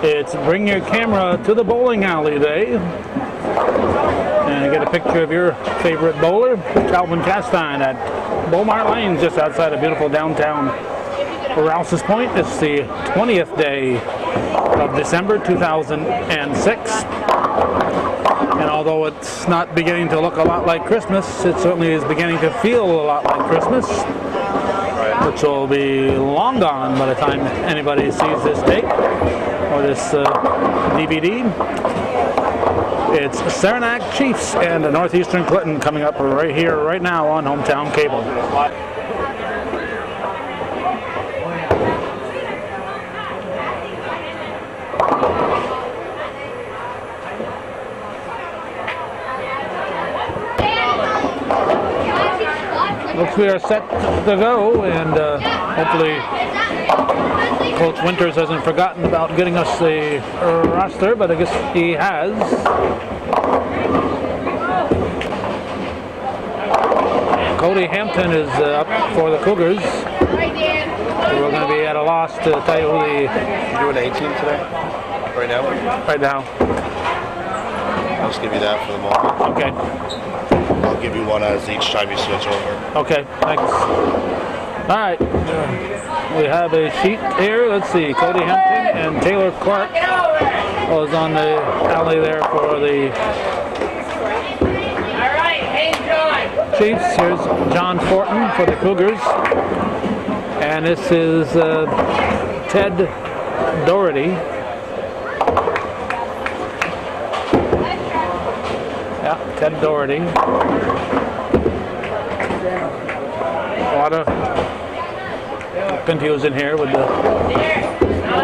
It's Bring Your Camera to the Bowling Alley Day. And get a picture of your favorite bowler, Calvin Castine, at Bowl Mart Lanes, just outside of beautiful downtown Rouse's Point. It's the 20th day of December 2006. And although it's not beginning to look a lot like Christmas, it certainly is beginning to feel a lot like Christmas, which will be long gone by the time anybody sees this tape or this DVD. It's Saranac Chiefs and Northeastern Clinton coming up right here, right now on Hometown Cable. Looks we are set to go, and hopefully Coach Winters hasn't forgotten about getting us the roster, but I guess he has. Cody Hampton is up for the Cougars. So we're going to be at a loss to tell you who the... You're doing 18 today? Right now? Right now. I'll just give you that for the moment. Okay. I'll give you one as each time you switch over. Okay, thanks. All right. We have a sheet here. Let's see. Cody Hampton and Taylor Clark was on the alley there for the Chiefs. Here's John Fortin for the Cougars. And this is Ted Doherty. Yeah, Ted Doherty. A lot of confusion here with the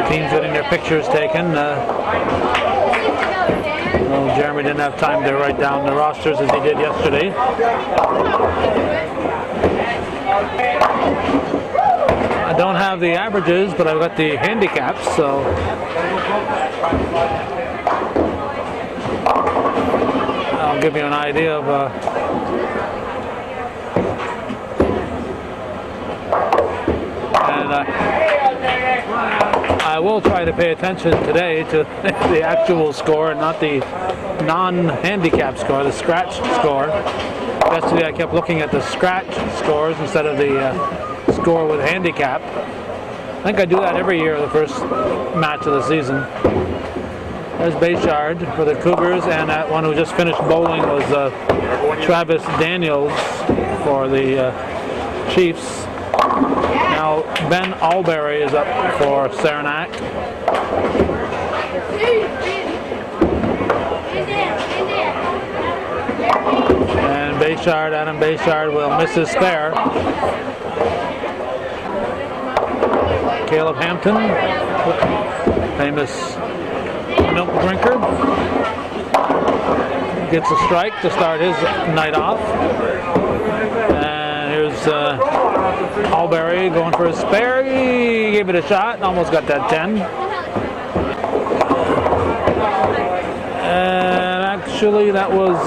teams getting their pictures taken. Well, Jeremy didn't have time to write down the rosters as he did yesterday. I don't have the averages, but I've got the handicaps, so I'll give you an idea of I will try to pay attention today to the actual score and not the non-handicap score, the scratch score. Yesterday I kept looking at the scratch scores instead of the score with handicap. I think I do that every year, the first match of the season. There's Bayshard for the Cougars, and that one who just finished bowling was Travis Daniels for the Chiefs. Now Ben Alberry is up for Saranac. And Bayshard, Adam Bayshard will miss his spare. Caleb Hampton, famous milk drinker, gets a strike to start his night off. And here's Alberry going for his spare. He gave it a shot and almost got that 10. And actually that was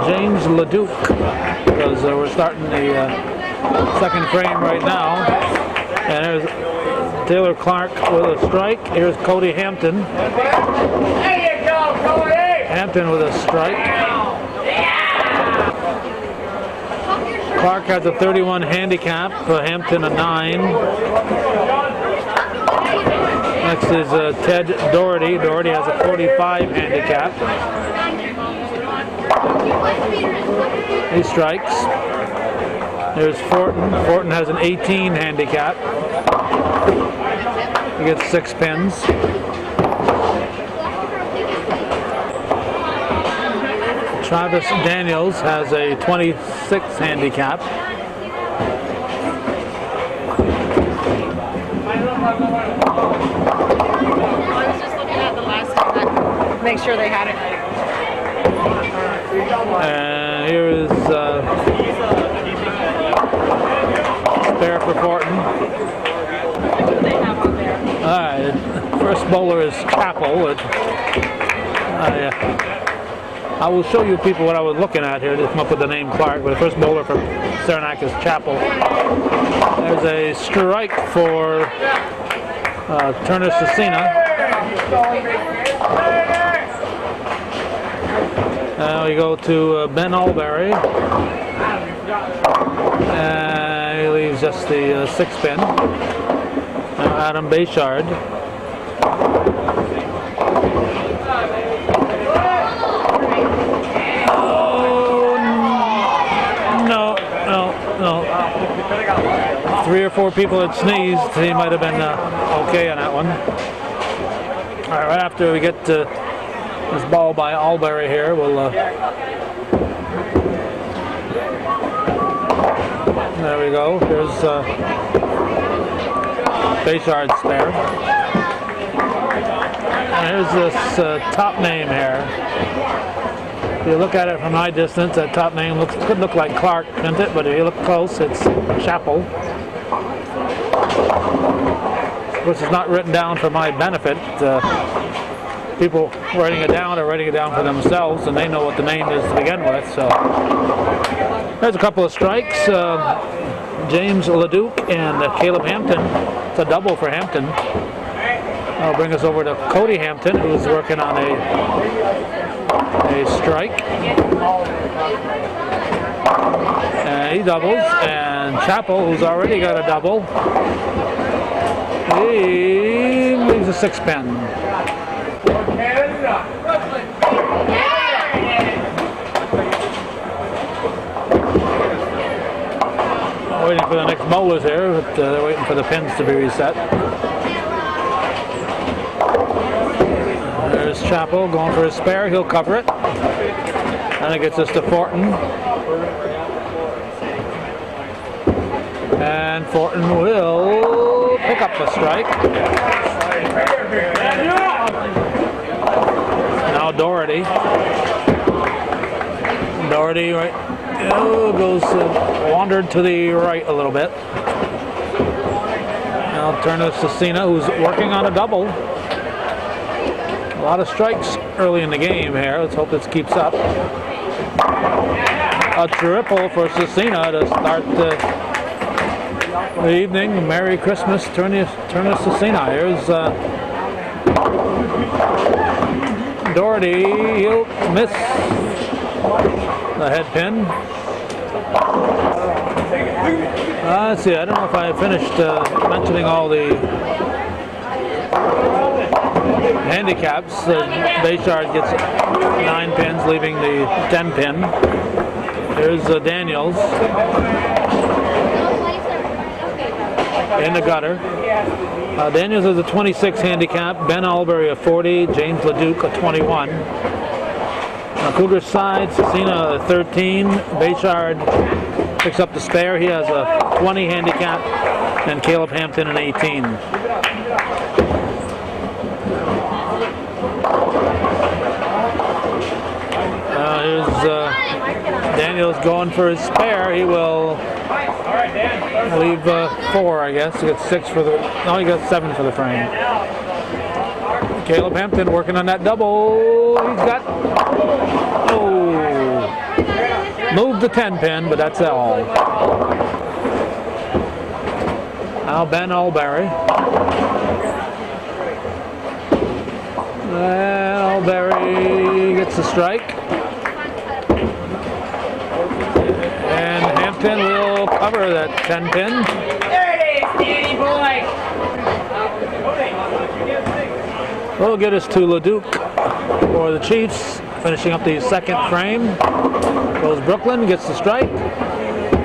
James Leduc, because we're starting the second frame right now. And there's Taylor Clark with a strike. Here's Cody Hampton. There you go, Cody! Hampton with a strike. Clark has a 31 handicap, Hampton a 9. Next is Ted Doherty. Doherty has a 45 handicap. He strikes. There's Fortin. Fortin has an 18 handicap. He gets 6 pins. Travis Daniels has a 26 handicap. Make sure they had it. And here is spare for Fortin. Alright, first bowler is Chapel. I will show you people what I was looking at here to come up with the name Clark, but the first bowler for Saranac is Chapel. There's a strike for Turner Cecina. Now we go to Ben Alberry. He leaves just the 6 pin. Now Adam Bayshard. Oh, no. 3 or 4 people had sneezed. He might have been okay on that one. All right, right after we get this ball by Alberry here, we'll there we go. Here's Bayshard's spare. And here's this top name here. If you look at it from high distance, that top name could look like Clark, couldn't it? But if you look close, it's Chapel. Which is not written down for my benefit. People writing it down are writing it down for themselves, and they know what the name is to begin with. So there's a couple of strikes. James Leduc and Caleb Hampton. It's a double for Hampton. That'll bring us over to Cody Hampton, who's working on a strike. And he doubles. And Chapel, who's already got a double, he leaves a 6 pin. Waiting for the next bowlers here, but they're waiting for the pins to be reset. There's Chapel going for his spare. He'll cover it. And it gets us to Fortin. And Fortin will pick up the strike. Now Doherty. Doherty right. Goes wandered to the right a little bit. Now turn to Cecina, who's working on a double. A lot of strikes early in the game here. Let's hope this keeps up. A triple for Cecina to start the evening. Merry Christmas, turn to Cecina. Here's Doherty. He'll miss the head pin. Let's see, I don't know if I finished mentioning all the handicaps. Bayshard gets 9 pins, leaving the 10 pin. Here's Daniels in the gutter. Daniels has a 26 handicap, Ben Alberry a 40, James Leduc a 21. Cougars side, Cecina a 13, Bayshard picks up the spare. He has a 20 handicap, and Caleb Hampton an 18. Here's Daniels going for his spare. He will leave 4, I guess. He got 6 for the. No, he got 7 for the frame. Caleb Hampton working on that double. He's got. Oh, moved the 10 pin, but that's all. Now Ben Alberry. And Alberry gets the strike. And Hampton will cover that 10 pin. There it is, Danny boy! Will get us to Leduc for the Chiefs, finishing up the second frame. Goes Brooklyn, gets the strike.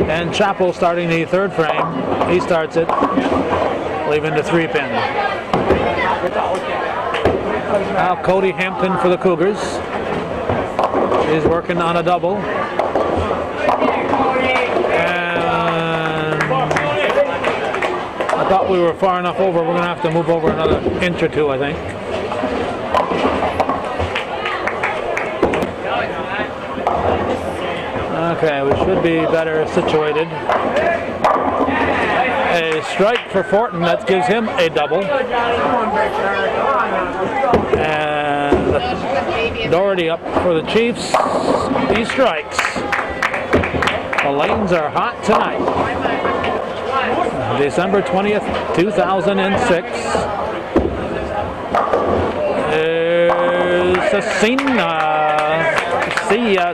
And Chapel starting the third frame. He starts it, leaving the 3 pin. Now Cody Hampton for the Cougars. He's working on a double. And I thought we were far enough over. We're going to have to move over another inch or 2, I think. Okay, we should be better situated. A strike for Fortin, that gives him a double. And Doherty up for the Chiefs. He strikes. The lanes are hot tonight. December 20th, 2006.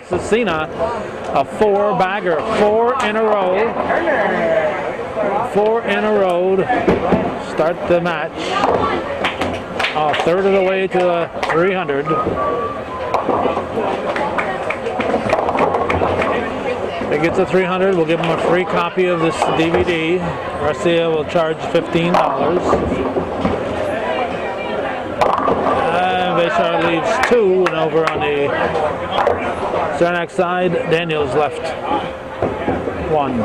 Cecina, a 4-bagger, 4 in a row. 4 in a row to start the match. A third of the way to a 300. If he gets a 300, we'll give him a free copy of this DVD. Russia will charge $15. Bayshard leaves 2, and over on the Saranac side, Daniels left 1.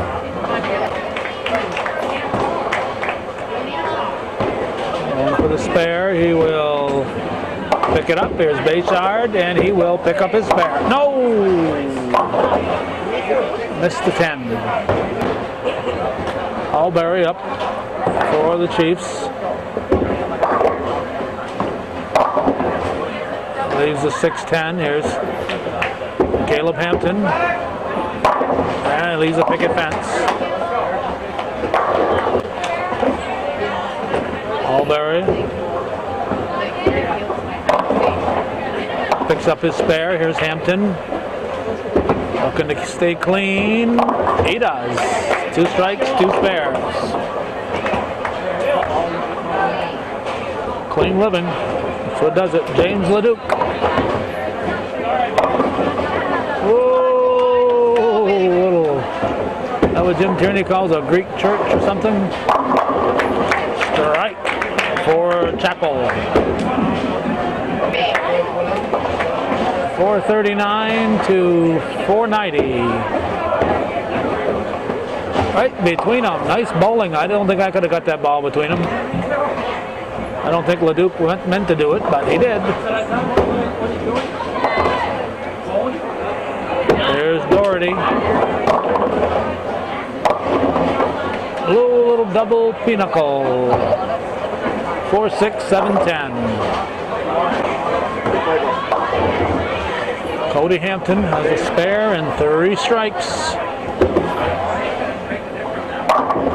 And for the spare, he will pick it up. Here's Bayshard, and he will pick up his spare. No! Missed the 10. Alberry up for the Chiefs. Leaves the 6-10. Here's Caleb Hampton. And leaves a picket fence. Alberry picks up his spare. Here's Hampton. Looking to stay clean. He does. 2 strikes, 2 spares. Clean living. That's what does it. James Leduc. Whoa! That what Jim Tierney calls a Greek church or something. Strike for Chapel. 439 to 490. Right between them. Nice bowling. I don't think I could have got that ball between them. I don't think Leduc meant to do it, but he did. There's Doherty. Little double pinnacle. 4-6, 7-10. Cody Hampton has a spare and 3 strikes.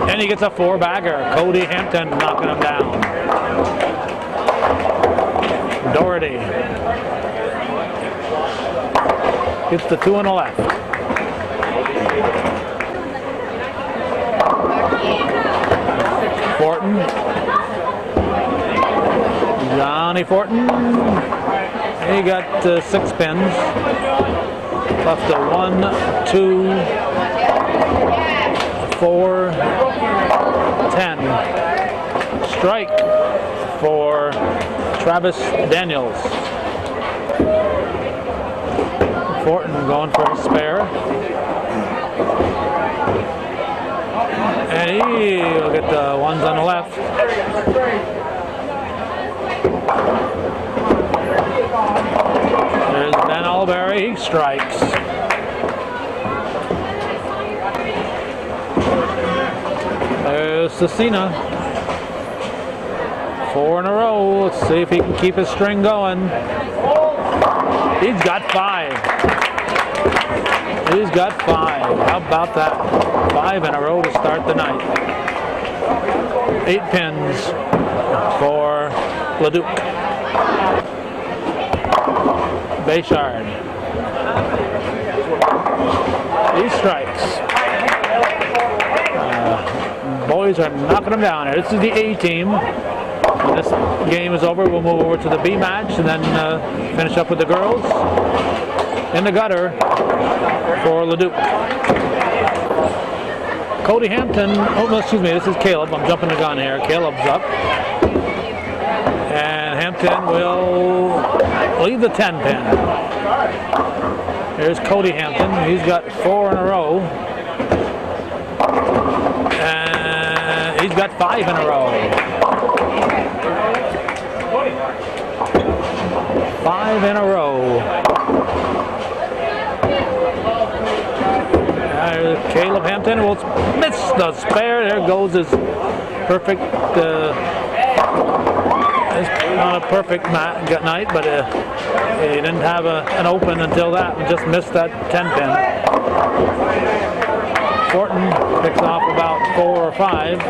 And he gets a 4-bagger. Cody Hampton knocking him down. Doherty gets the 2 on the left. Fortin. Johnny Fortin. He got 6 pins. Left a 1, 2, 4, 10. Strike for Travis Daniels. Fortin going for his spare. And he'll get the ones on the left. There's Ben Alberry, he strikes. There's Cecina. 4 in a row. Let's see if he can keep his string going. He's got 5. He's got 5. How about that? 5 in a row to start the night. 8 pins for Leduc. Bayshard. He strikes. Boys are knocking him down here. This is the A team. When this game is over, we'll move over to the B match and then finish up with the girls. In the gutter for Leduc. Cody Hampton, oh, excuse me, this is Caleb. I'm jumping the gun here. Caleb's up. And Hampton will leave the 10 pin. Here's Cody Hampton. He's got 4 in a row. And he's got 5 in a row. 5 in a row. Caleb Hampton will miss the spare. There goes his perfect. It's not a perfect night, but he didn't have an open until that and just missed that 10 pin. Fortin picks off about 4 or 5.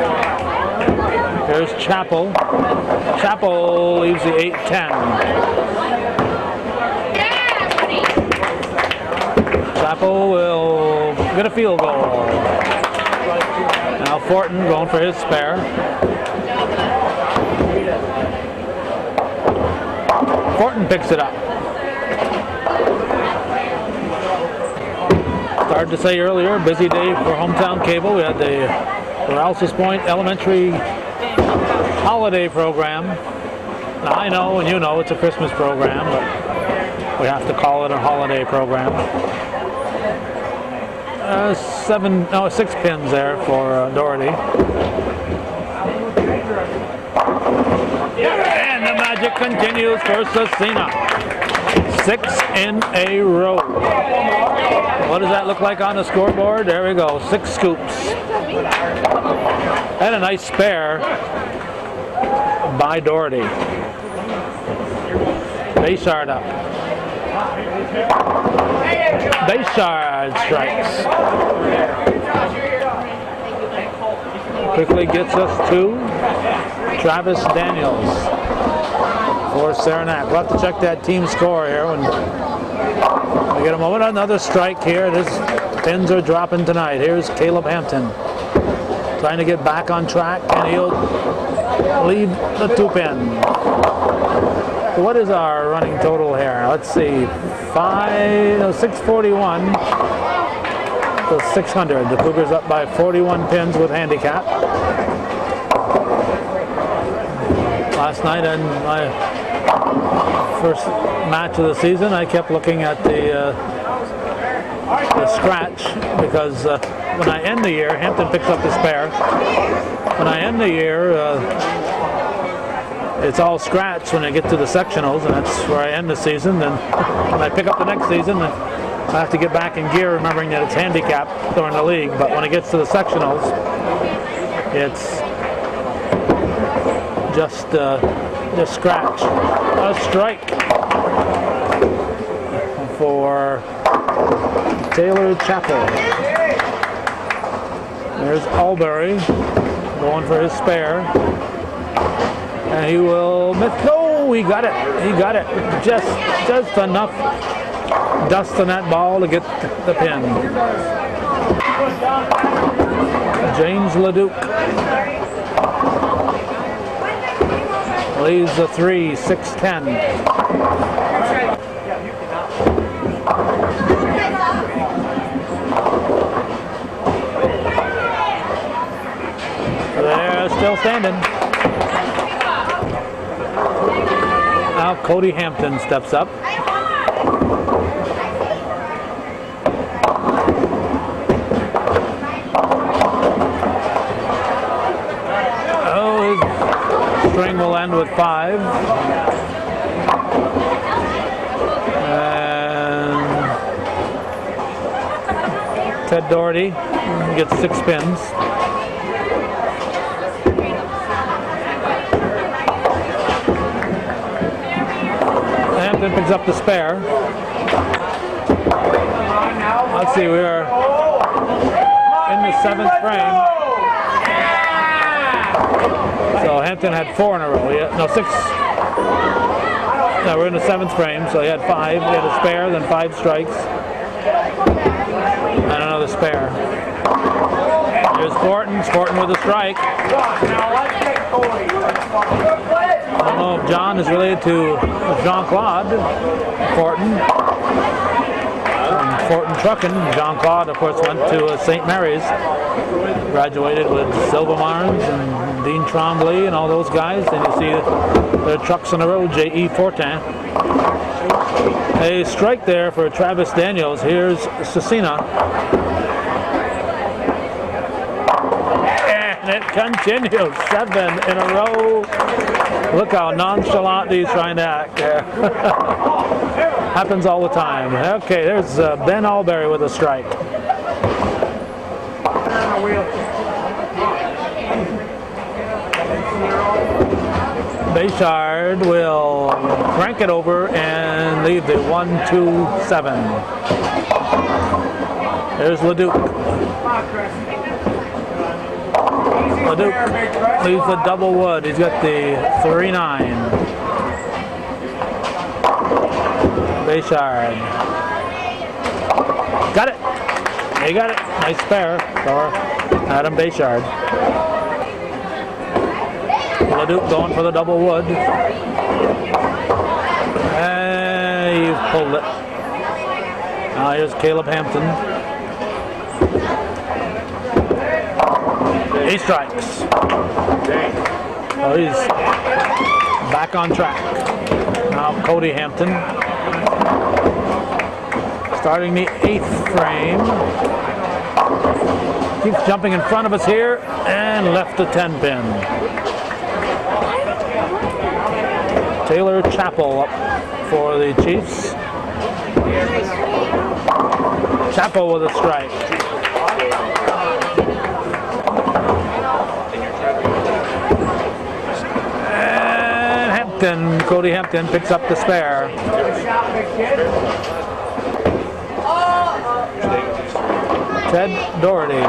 Here's Chapel. Chapel leaves the 8-10. Chapel will get a field goal. Now Fortin going for his spare. Fortin picks it up. Started to say earlier, busy day for Hometown Cable. We had the Rouse's Point Elementary holiday program. Now I know and you know it's a Christmas program, but we have to call it a holiday program. 6 pins there for Doherty. And the magic continues for Cecina. 6 in a row. What does that look like on the scoreboard? There we go, 6 scoops. And a nice spare by Doherty. Bayshard up. Bayshard strikes. Quickly gets us to Travis Daniels for Saranac. We'll have to check that team score here when we get a moment. Another strike here. His pins are dropping tonight. Here's Caleb Hampton trying to get back on track, and he'll leave the 2 pin. What is our running total here? Let's see, 641 to 600. The Cougars up by 41 pins with handicap. Last night in my first match of the season, I kept looking at the scratch because when I end the year, Hampton picks up the spare. When I end the year, it's all scratch when I get to the sectionals, and that's where I end the season. Then when I pick up the next season, I have to get back in gear, remembering that it's handicapped during the league. But when it gets to the sectionals, it's just scratch. A strike for Taylor Chapel. There's Albury going for his spare. And he will miss. No, he got it. He got it. Just enough dust on that ball to get the pin. James Leduc leaves the 3, 6-10. They're still standing. Now Cody Hampton steps up. Oh, his string will end with 5. And Ted Doherty gets 6 pins. Hampton picks up the spare. Let's see, we are in the 7th frame. So Hampton had 4 in a row. No, 6. No, we're in the 7th frame, so he had 5. He had a spare, then 5 strikes. And another spare. Here's Fortin. Fortin with a strike. I don't know if John is related to Jean-Claude Fortin. From Fortin Trucking. Jean-Claude, of course, went to St. Mary's. Graduated with Silva Marnes and Dean Trombley and all those guys. And you see their trucks on the road, J.E. Fortin. A strike there for Travis Daniels. Here's Cecina. And it continues. 7 in a row. Look how nonchalant he's trying to act there. Happens all the time. Okay, there's Ben Albury with a strike. Bayshard will crank it over and leave the 1-2-7. There's Leduc. Leduc leaves the double wood. He's got the 3-9. Bayshard. Got He got it. Nice spare for Adam Bayshard. Leduc going for the double wood. And he's pulled it. Now here's Caleb Hampton. He strikes. Oh, he's back on track. Now Cody Hampton. Starting the 8th frame. Keeps jumping in front of us here and left the 10 pin. Taylor Chappell up for the Chiefs. Chappell with a strike. And Hampton, Cody Hampton picks up the spare. Ted Doherty.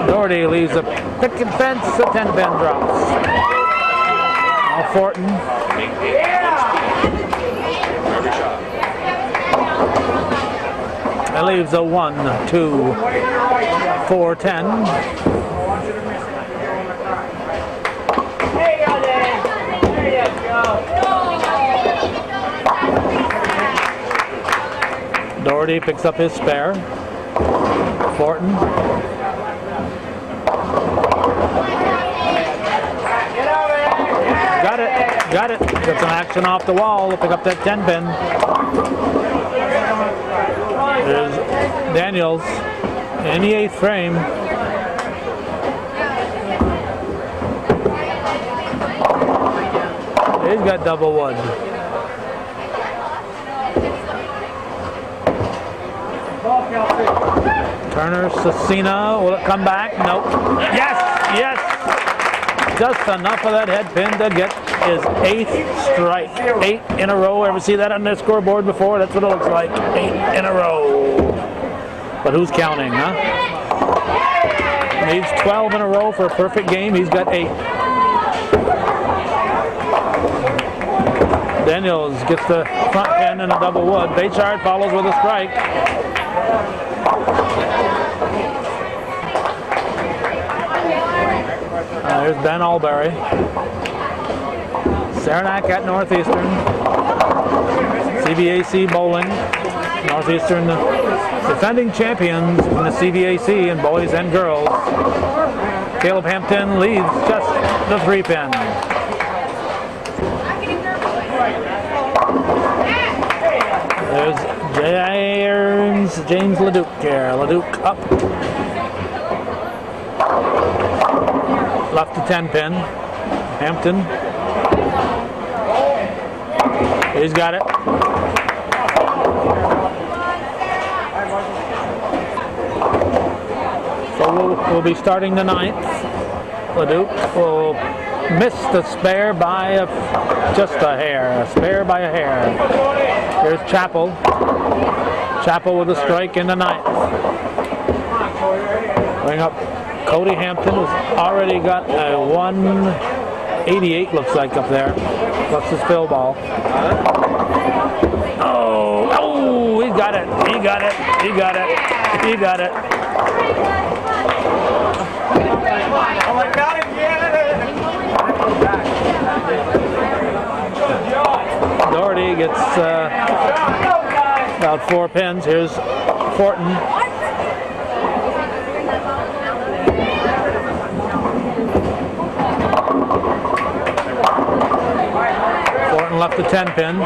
Doherty leaves a picket fence, the 10 pin drops. Now Fortin. That leaves a 1, 2, 4, 10. Doherty picks up his spare. Fortin. Got it. Got some action off the wall to pick up that 10 pin. There's Daniels in the 8th frame. He's got double wood. Turner, Cecina, will it come back? Nope. Yes! Just enough of that head pin to get his 8th strike. 8 in a row. Ever see that on the scoreboard before? That's what it looks like. 8 in a row. But who's counting, huh? Needs 12 in a row for a perfect game. He's got 8. Daniels gets the front pin and a double wood. Baychard follows with a strike. There's Ben Albury. Saranac at Northeastern. CBAC bowling. Northeastern defending champions in the CBAC in boys and girls. Caleb Hampton leads just the 3 pin. There's James Leduc here. Leduc up. Left the 10 pin. Hampton. He's got it. So we'll be starting the 9th. Leduc will miss the spare by just a hair. A spare by a hair. Here's Chappell. Chappell with a strike in the 9th. Bring up Cody Hampton, who's already got a 188, looks like, up there. Plus his fill ball. Oh, he got it. He got it. Oh my God, Doherty gets about 4 pins. Here's Fortin. Fortin left the 10 pin.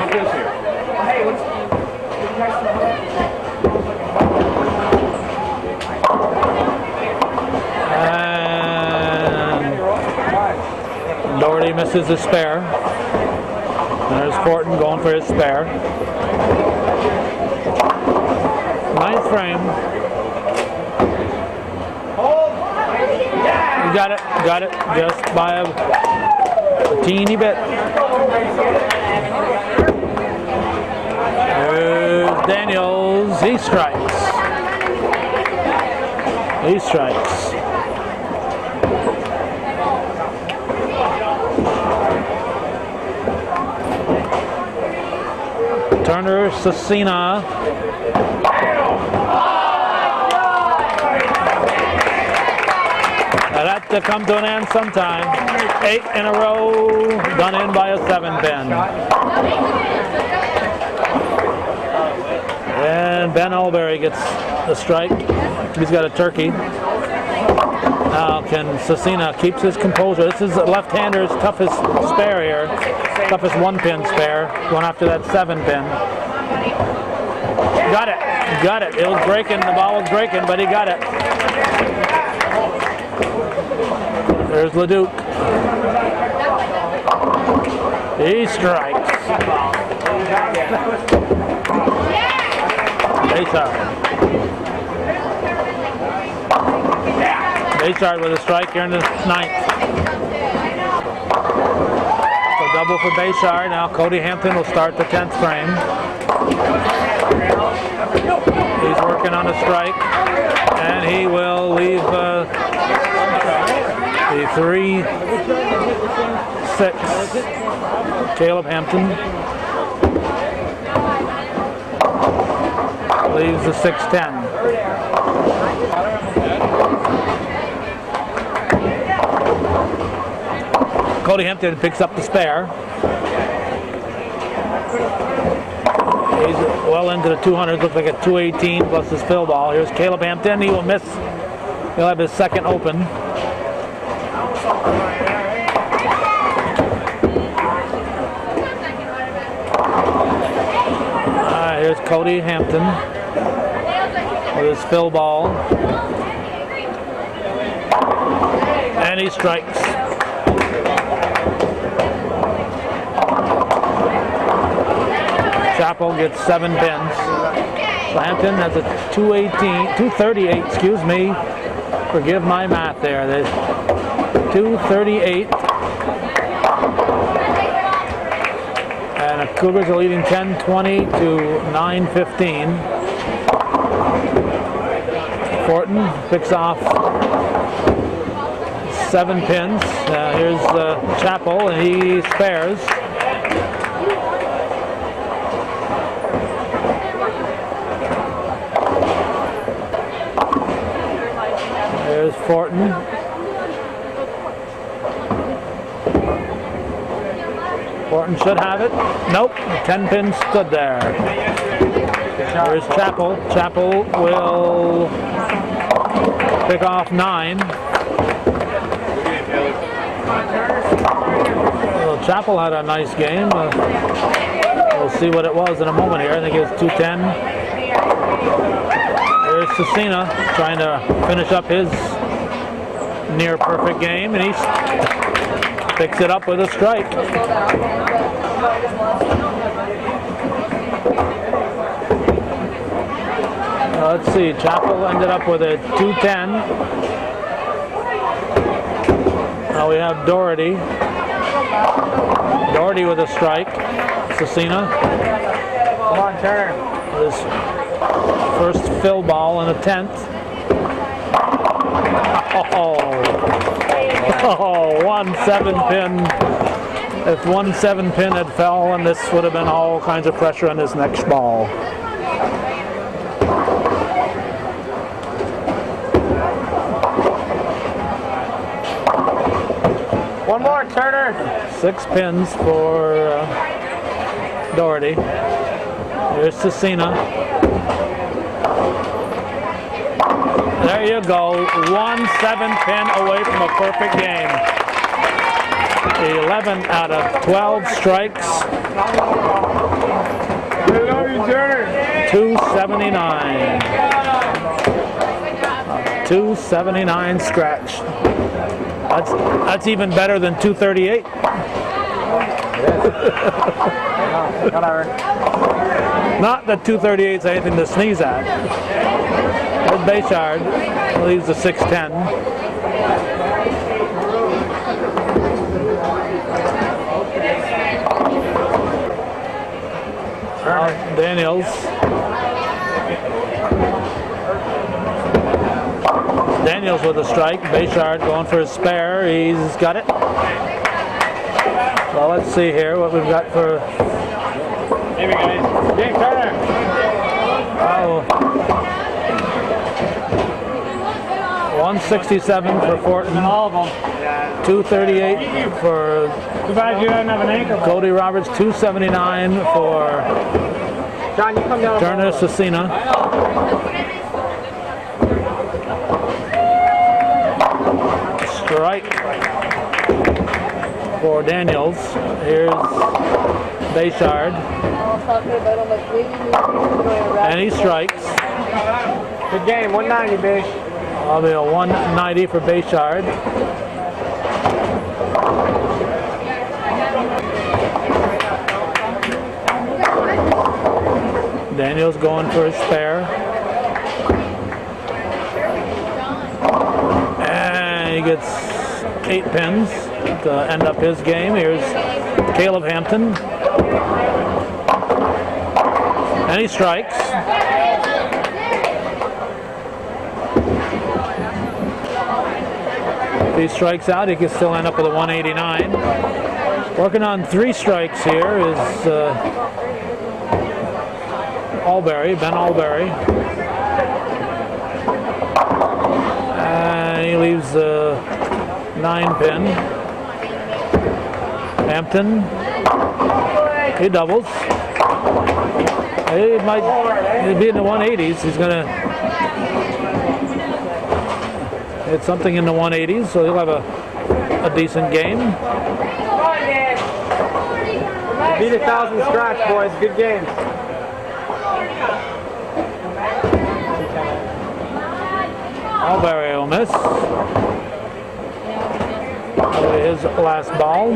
And Doherty misses his spare. There's Fortin going for his spare. 9th frame. Got it, just by a teeny bit. There's Daniels, he strikes. Turner, Cecina. That had to come to an end sometime. 8 in a row, done in by a 7-pin. And Ben Alberry gets the strike. He's got a turkey. Now can Cecina keeps his composure. This is the left-hander's toughest spare here. Toughest 1-pin spare. Going after that 7-pin. Got it. Got it. It was breaking. The ball was breaking, but he got it. There's Leduc. He strikes. Bayshard with a strike here in the 9th. So double for Bayshard. Now Cody Hampton will start the 10th frame. He's working on a strike, and he will leave the 3-6. Caleb Hampton leaves the 6-10. Cody Hampton picks up the spare. He's well into the 200s, looks like a 218 plus his fill ball. Here's Caleb Hampton, he will miss. He'll have his second open. Here's Cody Hampton with his fill ball. And he strikes. Chappell gets 7 pins. So Hampton has a 238, excuse me. Forgive my math there. There's 238. And the Cougars are leading 10-20 to 9-15. Fortin picks off 7 pins. Here's Chappell, and he spares. There's Fortin. Fortin should have it. Nope, the 10 pins stood there. There's Chappell. Chappell will pick off 9. Well, Chappell had a nice game. We'll see what it was in a moment here. I think it was 210. There's Cecina trying to finish up his near perfect game, and he picks it up with a strike. Let's see, Chappell ended up with a 210. Now we have Doherty. Doherty with a strike. Cecina. Come on, Turner. His first fill ball in the 10th. Oh, 1 7-pin. If 1 7-pin had fallen, this would have been all kinds of pressure on his next ball. One more, Turner. 6 pins for Doherty. Here's Cecina. There you go. 1 7-pin away from a perfect game. 11 out of 12 strikes. 279. 279 scratch. That's even better than 238. Not that 238 is anything to sneeze at. There's Bayshard, leaves the 610. Daniels. Daniels with a strike. Bayshard going for his spare. He's got it. Well, let's see here what we've got for Maybe guys. James Turner. Oh. 167 for Fortin. All of them. 238 for Too bad you didn't have an anchor. Cody Roberts. 279 for John, you come down. Turner Cecina. Strike for Daniels. Here's Bayshard. And he strikes. Good game. 190, Bish. That'll be a 190 for Bayshard. Daniels going for his spare. And he gets 8 pins to end up his game. Here's Caleb Hampton. And he strikes. If he strikes out, he can still end up with a 189. Working on 3 strikes here is Ben Albury. And he leaves the 9 pin. Hampton, he doubles. He might be in the 180s. He's gonna hit something in the 180s, so he'll have a decent game. Beat 1,000 scratch, boys. Good game. Albury will miss. That'll be his last ball.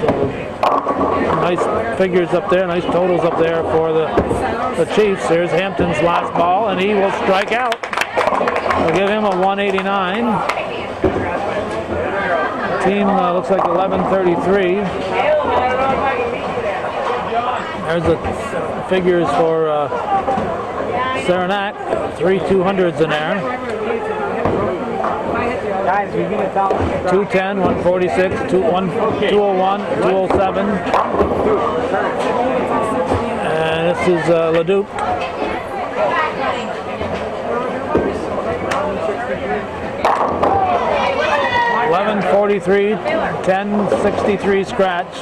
So, nice figures up there, nice totals up there for the Chiefs. Here's Hampton's last ball, and he will strike out. We'll give him a 189. Team looks like 1133. There's the figures for Saranac, 3 200s in there. Guys, we beat 1,000. 210, 146, 201, 207. And this is Leduc. 1143, 1063 scratch.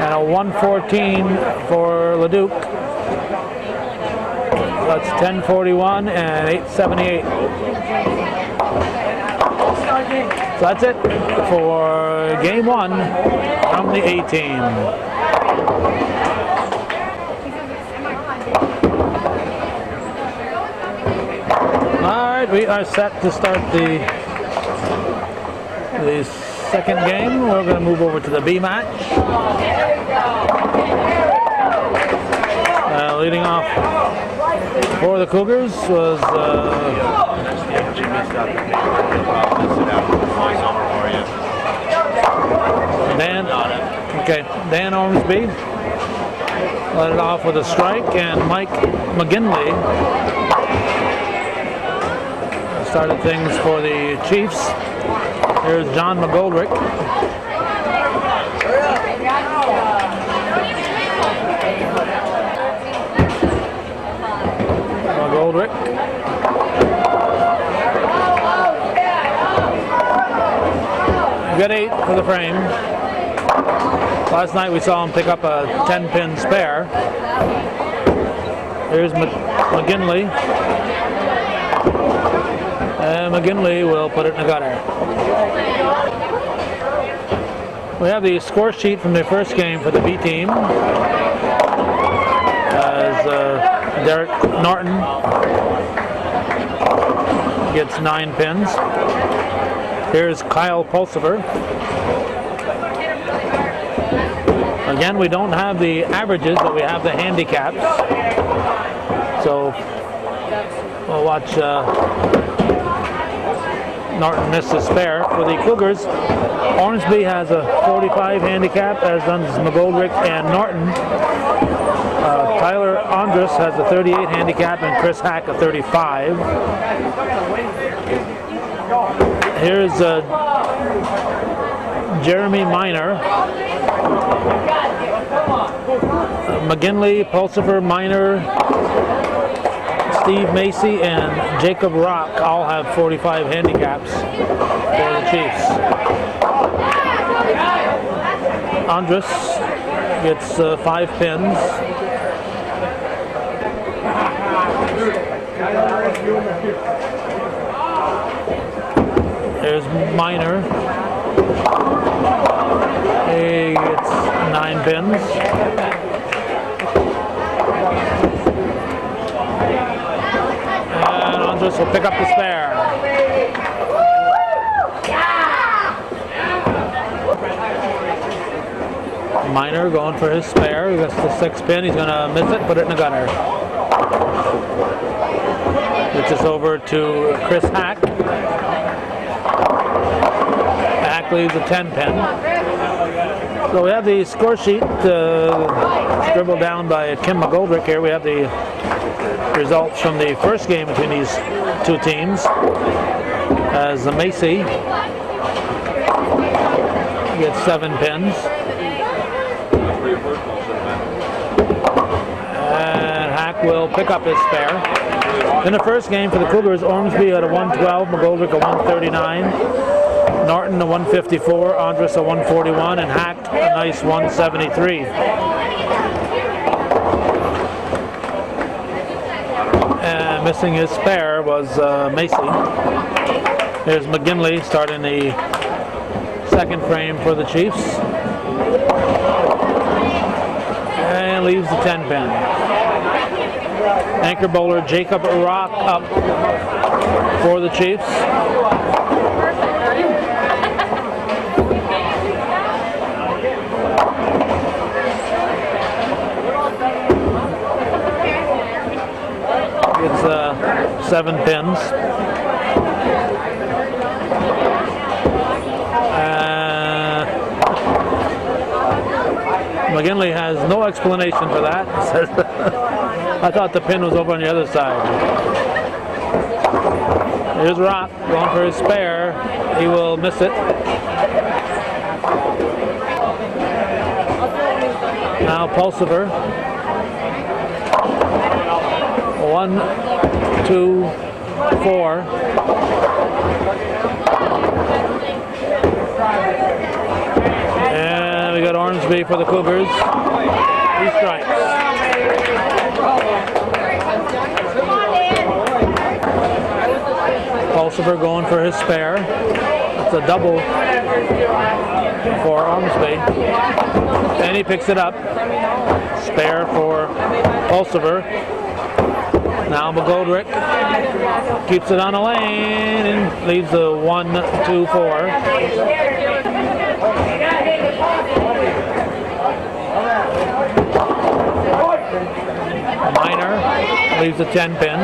And a 114 for Leduc. That's 1041 and 878. So that's it for game 1 from the A team. All right, we are set to start the second game. We're going to move over to the B match. Leading off for the Cougars was Dan Ormsby led it off with a strike, and Mike McGinley started things for the Chiefs. Here's John McGoldrick. McGoldrick. Good 8 for the frame. Last night we saw him pick up a 10-pin spare. Here's McGinley. And McGinley will put it in the gutter. We have the score sheet from the first game for the B team. As Derek Norton gets 9 pins. Here's Kyle Pulsiver. Again, we don't have the averages, but we have the handicaps. So we'll watch Norton miss a spare. For the Cougars, Ormsby has a 45 handicap, as does McGoldrick and Norton. Tyler Andrus has a 38 handicap, and Chris Hack a 35. Jeremy Minor, McGinley, Pulsifer, Minor, Steve Macy, and Jacob Rock all have 45 handicaps for the Chiefs. Andres gets 5 pins. There's Minor. He gets 9 pins. And Andres will pick up the spare. Minor going for his spare. He gets the 6 pin. He's going to miss it, put it in the gutter. Gets this over to Chris Hack. Hack leaves a 10 pin. So we have the score sheet scribbled down by Kim McGoldrick here. We have the results from the first game between these two teams. As the Macy gets 7 pins. And Hack will pick up his spare. In the first game for the Cougars, Ormsby had a 112, McGoldrick a 139, Norton a 154, Andres a 141, and Hack a nice 173. And missing his spare was Macy. Here's McGinley starting the second frame for the Chiefs. And leaves the 10 pin. Anchor bowler Jacob Rock up for the Chiefs. Gets 7 pins. McGinley has no explanation for that. I thought the pin was over on the other side. Here's Rock going for his spare. He will miss it. Now Pulsifer. 1, 2, 4. And we got Ormsby for the Cougars. 3 strikes. Pulsifer going for his spare. It's a double for Ormsby. And he picks it up. Spare for Pulsifer. Now McGoldrick keeps it on the lane and leaves the 1, 2, 4. Minor leaves a 10 pin.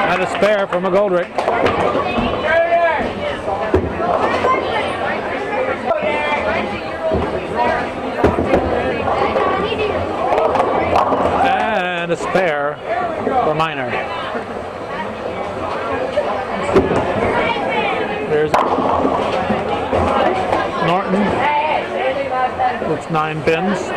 And a spare for McGoldrick. And a spare for Minor. There's Norton. It's 9 pins.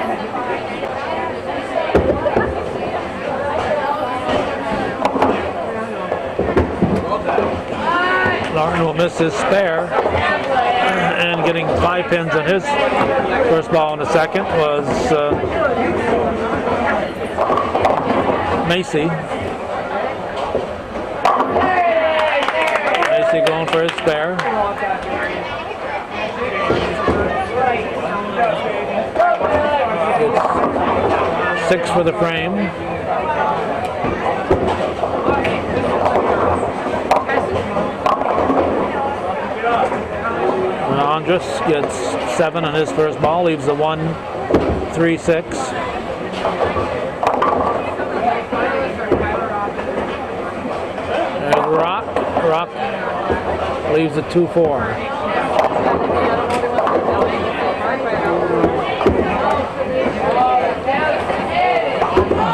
Norton will miss his spare. And getting 5 pins on his first ball in the second was Macy. Macy going for his spare. It's 6 for the frame. And Andres gets 7 on his first ball, leaves the 1, 3, 6. There's Rock. Rock leaves the 2, 4.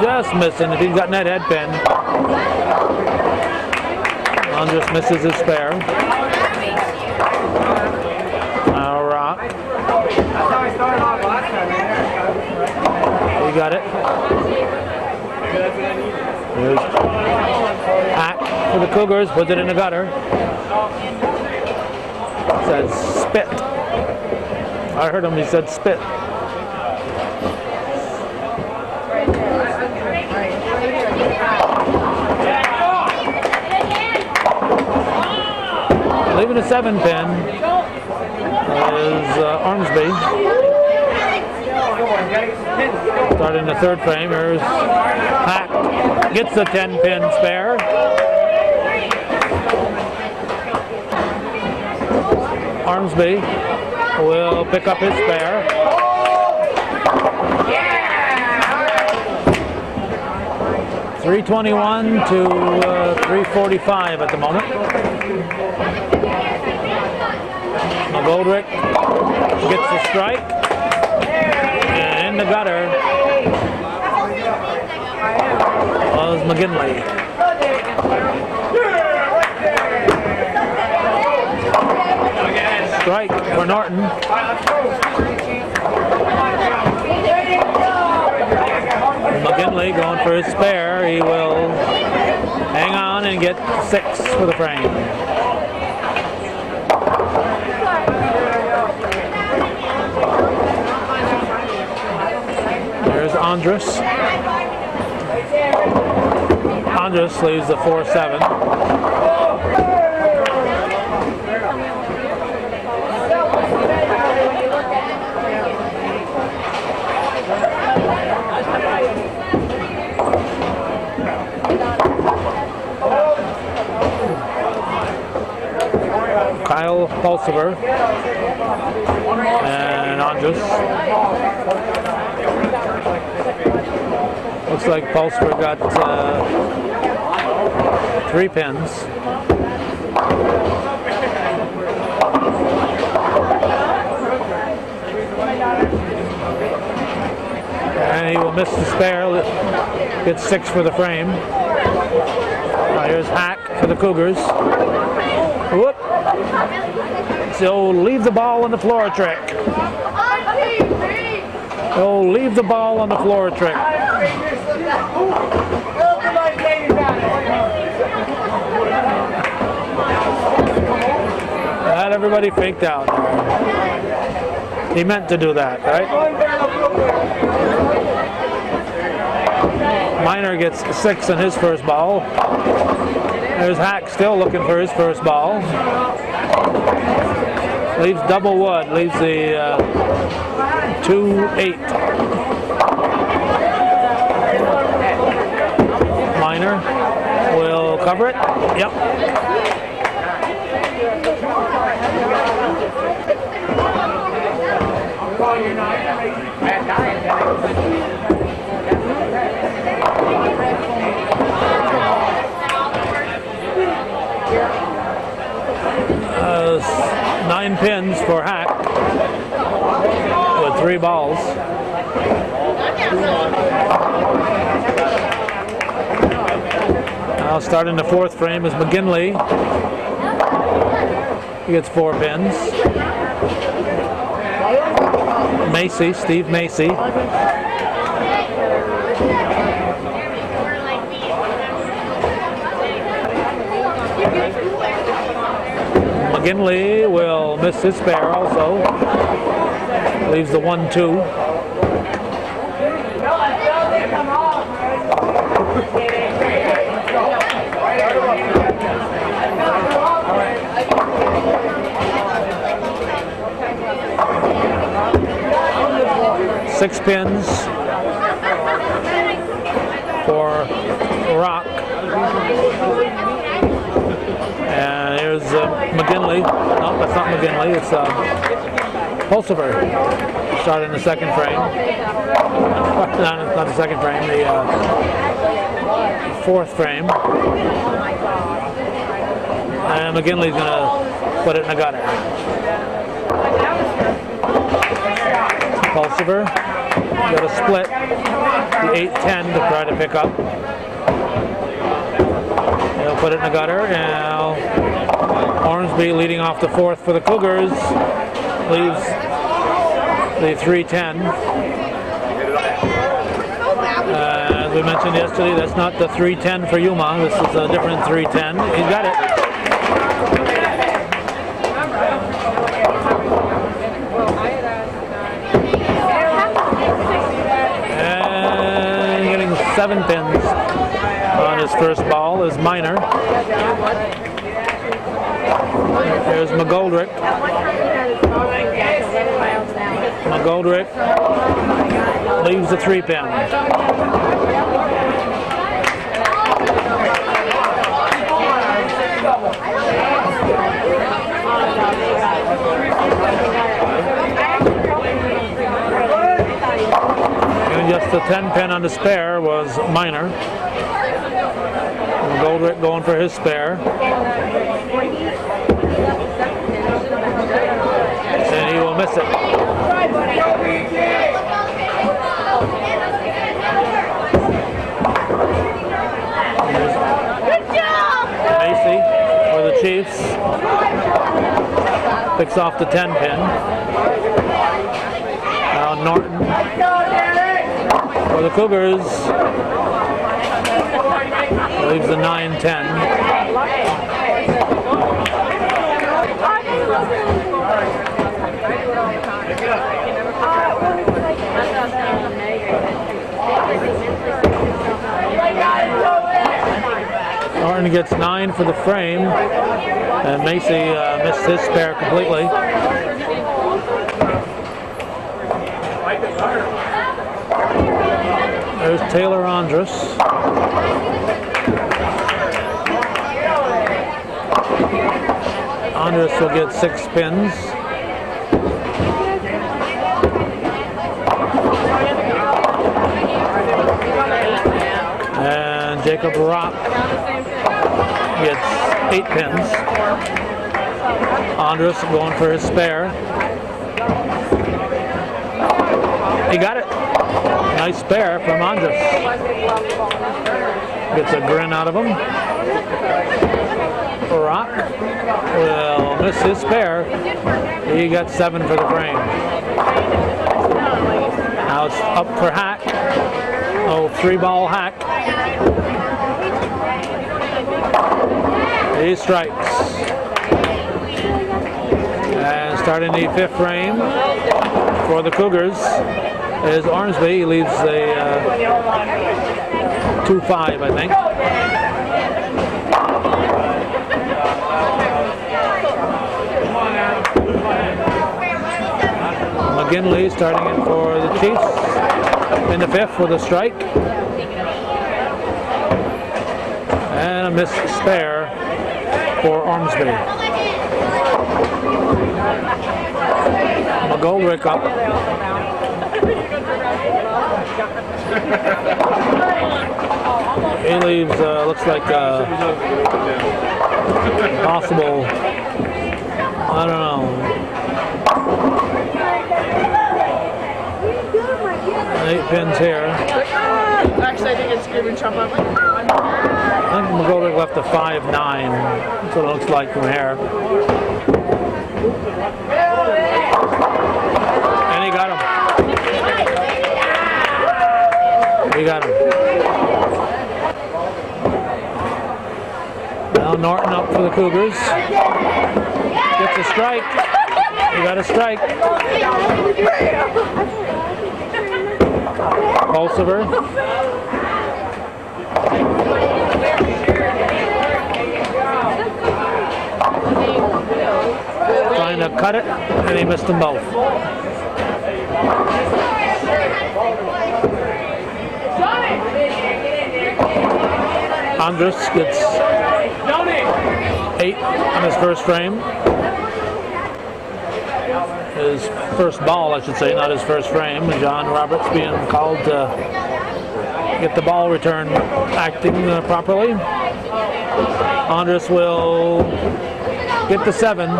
Just missing. If he'd gotten that head pin, Andres misses his spare. Rock. That's how I started off last time. You got it. Here's Hack for the Cougars, puts it in the gutter. Says spit. I heard him, he said spit. Leaving a 7-pin is Armsby. Starting the third frame, here's Hack. Gets the 10-pin spare. Armsby will pick up his spare. .321 to .345 at the moment. McGoldrick gets the strike. And in the gutter was McGinley. Strike for Norton. McGinley going for his spare. He will hang on and get 6 for the frame. There's Andres. Andres leaves the 4-7. Kyle Pulsiver and Andres. Looks like Pulsiver got 3 pins. And he will miss the spare, gets 6 for the frame. Here's Hack for the Cougars. Whoop. So leave the ball on the floor trick. Oh, leave the ball on the floor trick. That everybody faked out. He meant to do that, right? Miner gets 6 on his first ball. There's Hack still looking for his first ball. Leaves double wood, leaves the 2-8. Miner will cover it. Yep. Nine pins for Hack with 3 balls. Now starting the fourth frame is McGinley. He gets 4 pins. Macy, Steve Macy. McGinley will miss his spare also. Leaves the 1-2. Six pins for Rock. And here's McGinley. No, that's not McGinley. It's Pulsiver. Starting the second frame. Not the second frame. The fourth frame. And McGinley's going to put it in the gutter. Pulsiver got a split. The 8-10 to try to pick up. He'll put it in the gutter. Now Ormsby leading off the fourth for the Cougars. Leaves the 310. As we mentioned yesterday, that's not the 310 for Yuma. This is a different 310. He's got it. And getting 7 pins on his first ball is Minor. There's McGoldrick. McGoldrick leaves the 3 pin. And just the 10 pin on the spare was Minor. McGoldrick going for his spare. And he will miss it. Macy for the Chiefs picks off the 10 pin. Now Norton for the Cougars leaves the 9-10. Norton gets 9 for the frame, and Macy missed his spare completely. There's Taylor Andrus. Andrus will get 6 pins. And Jacob Rock gets 8 pins. Andrus going for his spare. He got it. Nice spare from Andrus. Gets a grin out of him. Rock will miss his spare. He got 7 for the frame. Now it's up for Hack. Oh, 3-ball Hack. He strikes. And starting the 5th frame for the Cougars is Ormsby. He leaves a 2-5, I think. McGinley starting it for the Chiefs in the 5th with a strike. And a missed spare for Ormsby. McGoldrick up. He leaves, looks like possible, I don't know. 8 pins here. Actually, I think it's Screaming Champlain. I think McGoldrick left a 5-9. That's what it looks like from here. And he got him. He got him. Now Norton up for the Cougars. Gets a strike. He got a strike. Pulsiver. Trying to cut it, and he missed them both. Andrus gets 8 on his first frame. His first ball, I should say, not his first frame. John Roberts being called to get the ball return acting properly. Andrus will get the 7.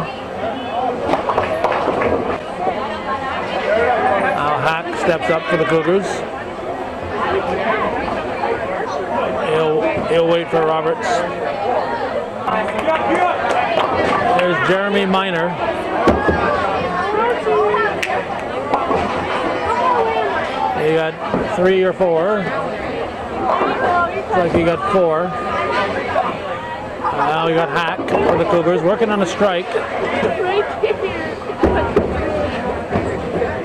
Now Hack steps up for the Cougars. He'll wait for Roberts. There's Jeremy Miner. He got 3 or 4. Looks like he got 4. Now we got Hack for the Cougars, working on a strike.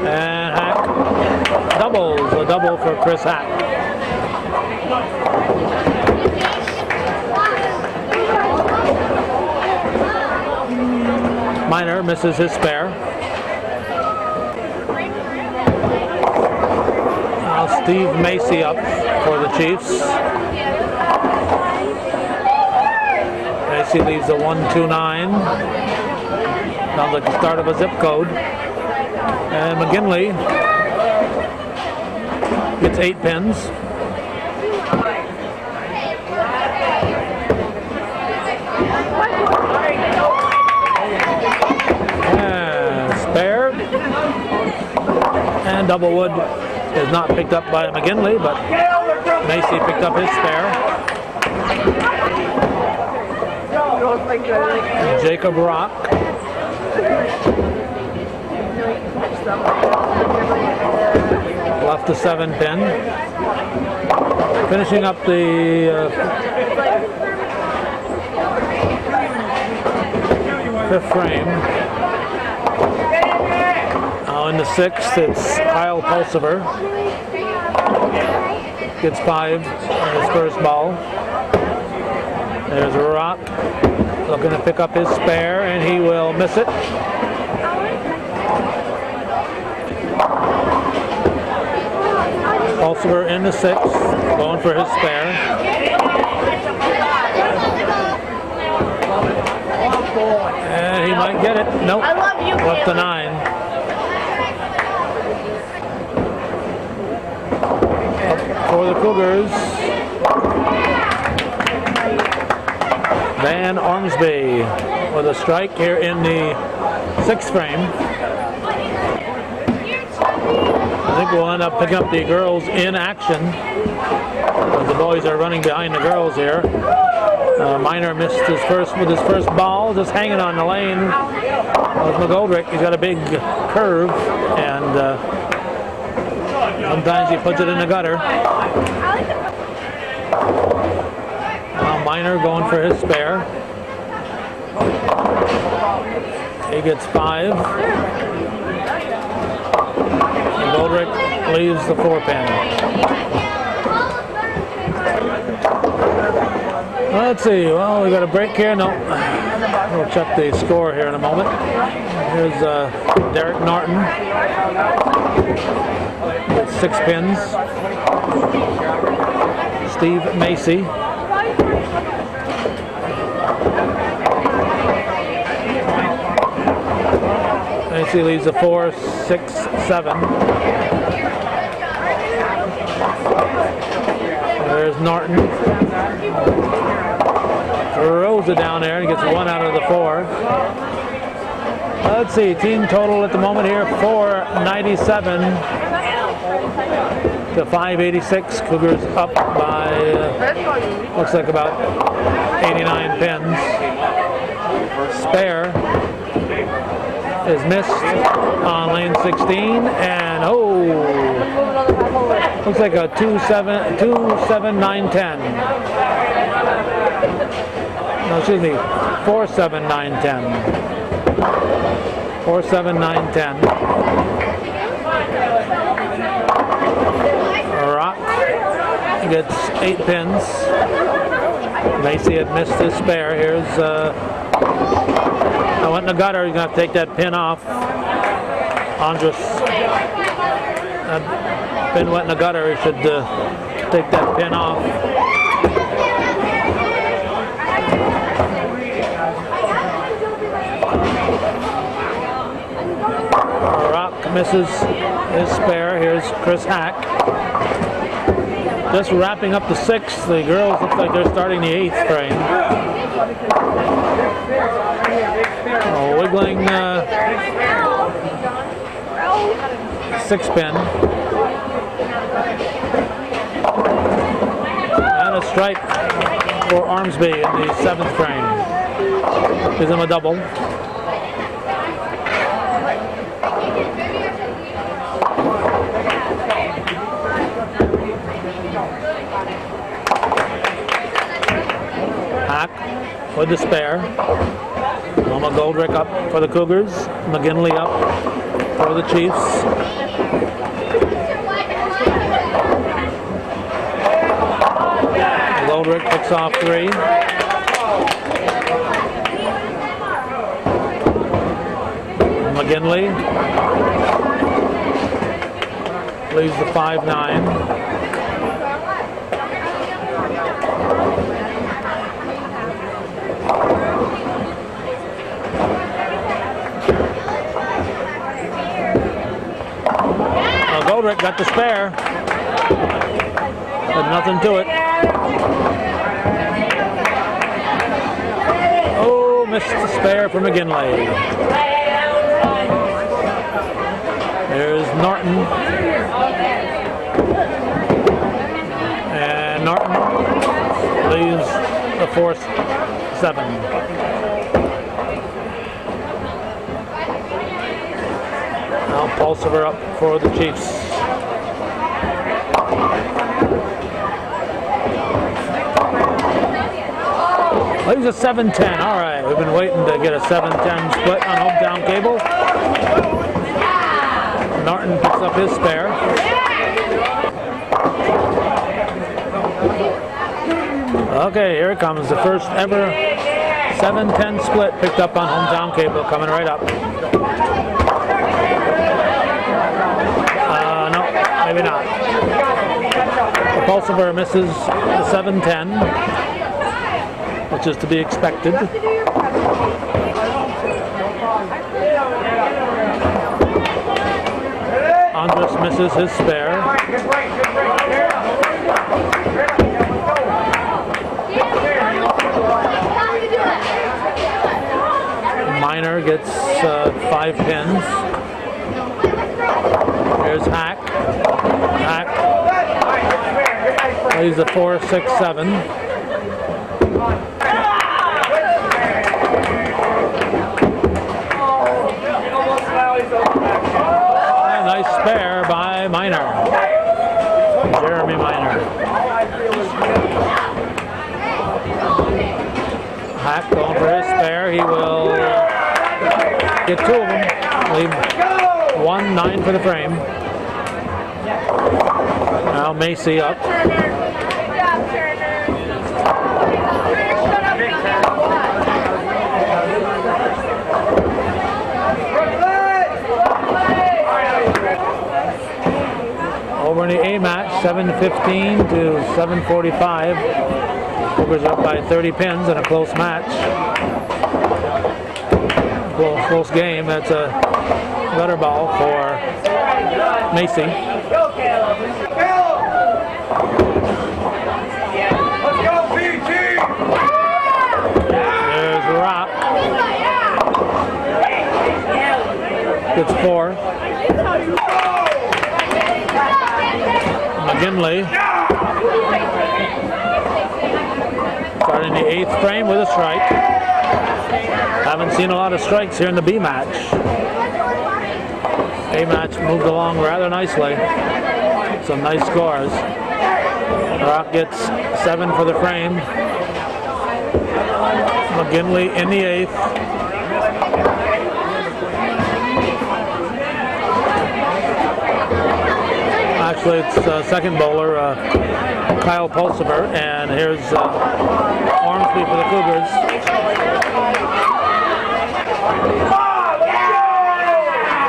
And Hack doubles, a double for Chris Hack. Miner misses his spare. Now Steve Macy up for the Chiefs. Macy leaves a 129. Sounds like the start of a zip code. And McGinley gets 8 pins. Spare. And Doublewood is not picked up by McGinley, but Macy picked up his spare. Jacob Rock. Left the 7 pin. Finishing up the 5th frame. Now in the 6th, it's Kyle Pulsiver. Gets 5 on his first ball. There's Rock looking to pick up his spare, and he will miss it. Pulsiver in the 6th, going for his spare. And he might get it. Nope. Left the 9. Up for the Cougars, Van Ormsby with a strike here in the 6th frame. I think we'll end up picking up the girls in action, as the boys are running behind the girls here. Miner missed his first ball, just hanging on the lane. With McGoldrick, he's got a big curve, and sometimes he puts it in the gutter. Now Miner going for his spare. He gets 5. McGoldrick leaves the 4 pin. Let's see, well, we got a break here. No, we'll check the score here in a moment. Here's Derek Norton with 6 pins. Steve Macy. Macy leaves a 4, 6, 7. There's Norton. Throws it down there and gets 1 out of the 4. Let's see, team total at the moment here, 497 to 586. Cougars up by, looks like about 89 pins. Spare is missed on lane 16, and looks like a 2-7-9-10. No, excuse me, 4-7-9-10. 4-7-9-10. Rock gets 8 pins. Macy had missed his spare. Here's I went in the gutter. He's going to take that pin off. Andres. That pin went in the gutter. He should take that pin off. Rock misses his spare. Here's Chris Hack. Just wrapping up the 6th. The girls look like they're starting the 8th frame. Wiggling 6 pin. And a strike for Ormsby in the 7th frame. Gives him a double. Hack with the spare. Loma Goldrick up for the Cougars. McGinley up for the Chiefs. Goldrick picks off 3. McGinley leaves the 5-9. Goldrick got the spare, but nothing to it. Oh, missed the spare for McGinley. There's Norton. And Norton leaves the 4-7. Now Pulsiver up for the Chiefs. Leaves a 7-10. All right, we've been waiting to get a 7-10 split on hometown cable. Norton picks up his spare. Okay, here it comes. The first ever 7-10 split picked up on hometown cable, coming right up. No, maybe not. The Pulsiver misses the 7-10, which is to be expected. Andres misses his spare. Minor gets 5 pins. Here's Hack. Hack plays a 4-6-7. Nice spare by Minor. Jeremy Minor. Hack going for his spare. He will get 2 of them. Leave 1-9 for the frame. Now Macy up. Over in the A match, 7:15 to 7:45. Cougars up by 30 pins in a close match. Close game. That's a gutter ball for Macy. There's Rock. Gets 4. McGinley starting the 8th frame with a strike. Haven't seen a lot of strikes here in the B match. A match moved along rather nicely. Some nice scores. Rock gets 7 for the frame. McGinley in the 8th. Actually, it's second bowler, Kyle Pulsiver, and here's Ormsby for the Cougars.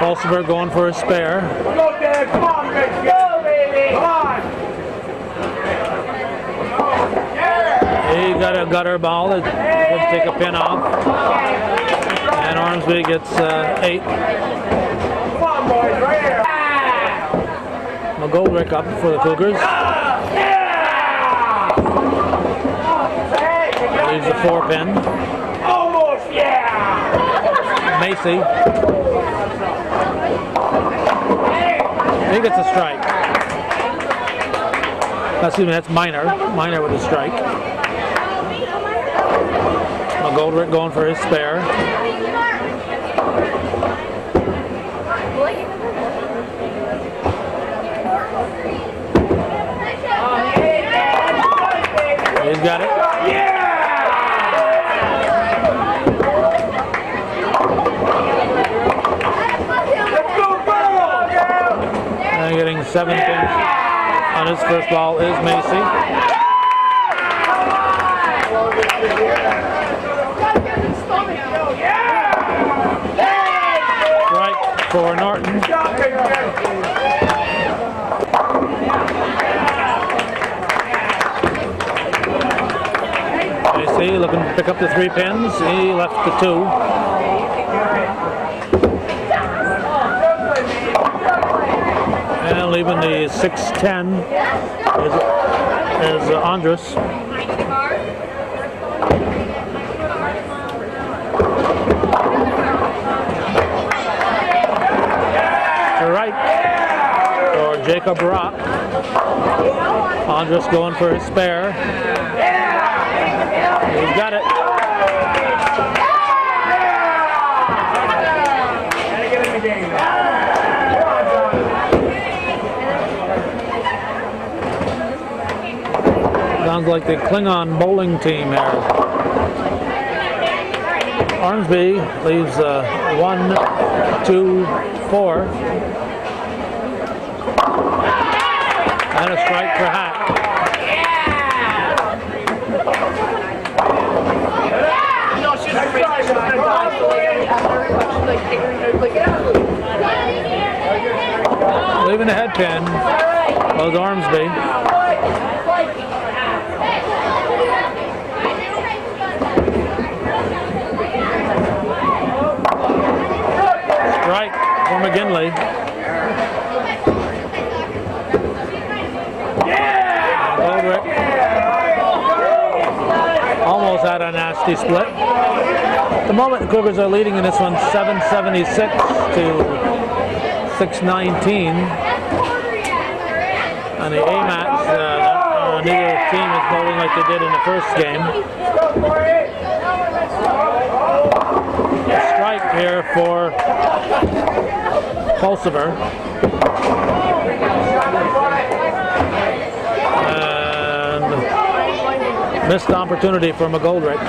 Pulsiver going for a spare. Go, Dad. Come on, baby. Go, baby. Come on. He got a gutter ball that would take a pin off. And Ormsby gets 8. Come on, boys. Right here. McGoldrick up for the Cougars. Leaves the 4 pin. Almost, yeah. Macy. He gets a strike. Excuse me, that's Minor. Minor with a strike. McGoldrick going for his spare. He's got it. And getting 7 pins on his first ball is Macy. Right for Norton. Macy looking to pick up the 3 pins. He left the 2. And leaving the 6-10 is Andres. Right for Jacob Rock. Andres going for his spare. He's got it. Sounds like the Klingon bowling team here. Ormsby leaves 1, 2, 4. And a strike for Hack. Leaving the head pin was Ormsby. Strike for McGinley. Goldrick almost had a nasty split. At the moment, the Cougars are leading in this one 776 to 619. On the A-Mats, neither team is bowling like they did in the first game. A strike here for Pulsiver. And missed opportunity for McGoldrick.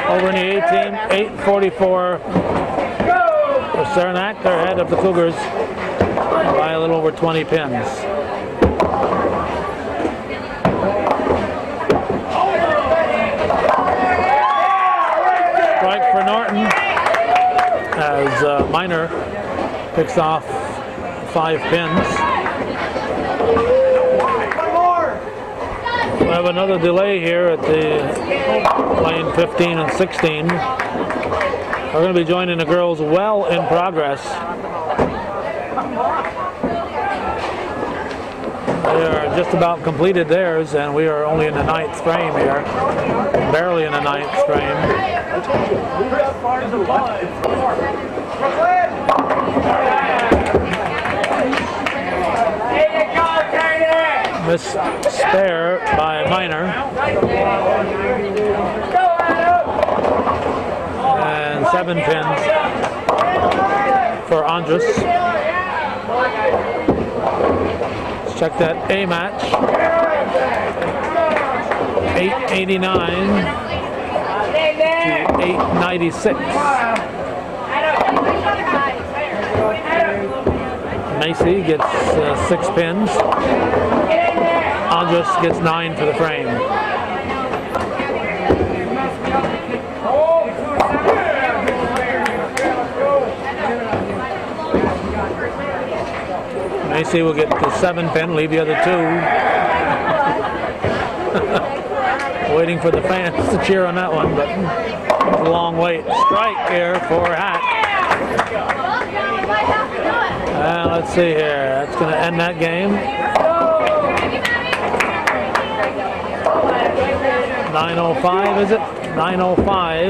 Over in the A team, 8:44 for Saranac. They're ahead of the Cougars by a little over 20 pins. Strike for Norton as Minor picks off 5 pins. We have another delay here at the lane 15 and 16. We're going to be joining the girls well in progress. They are just about completed theirs, and we are only in the 9th frame here. Barely in the 9th frame. Miss spare by Minor. And 7 pins for Andres. Let's check that A match. 889 to 896. Macy gets 6 pins. Andres gets 9 for the frame. Macy will get the 7 pin, leave the other 2. Waiting for the fans to cheer on that one, but it's a long wait. Strike here for Hack. Let's see here. That's going to end that game. 9:05 is it? 9:05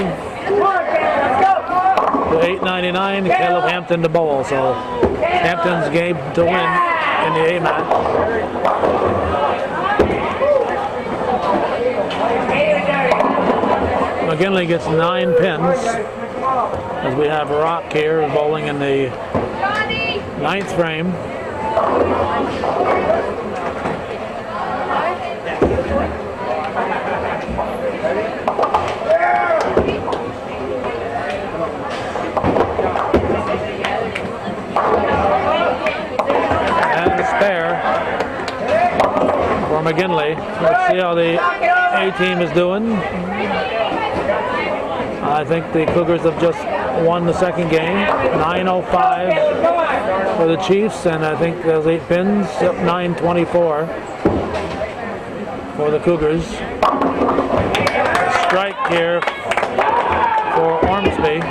to 8:99. Caleb Hampton to bowl. So Hampton's game to win in the A match. McGinley gets 9 pins. As we have Rock here bowling in the 9th frame. And a spare for McGinley. Let's see how the A team is doing. I think the Cougars have just won the second game. 9:05 for the Chiefs, and I think those 8 pins, 9:24 for the Cougars. A strike here for Ormsby.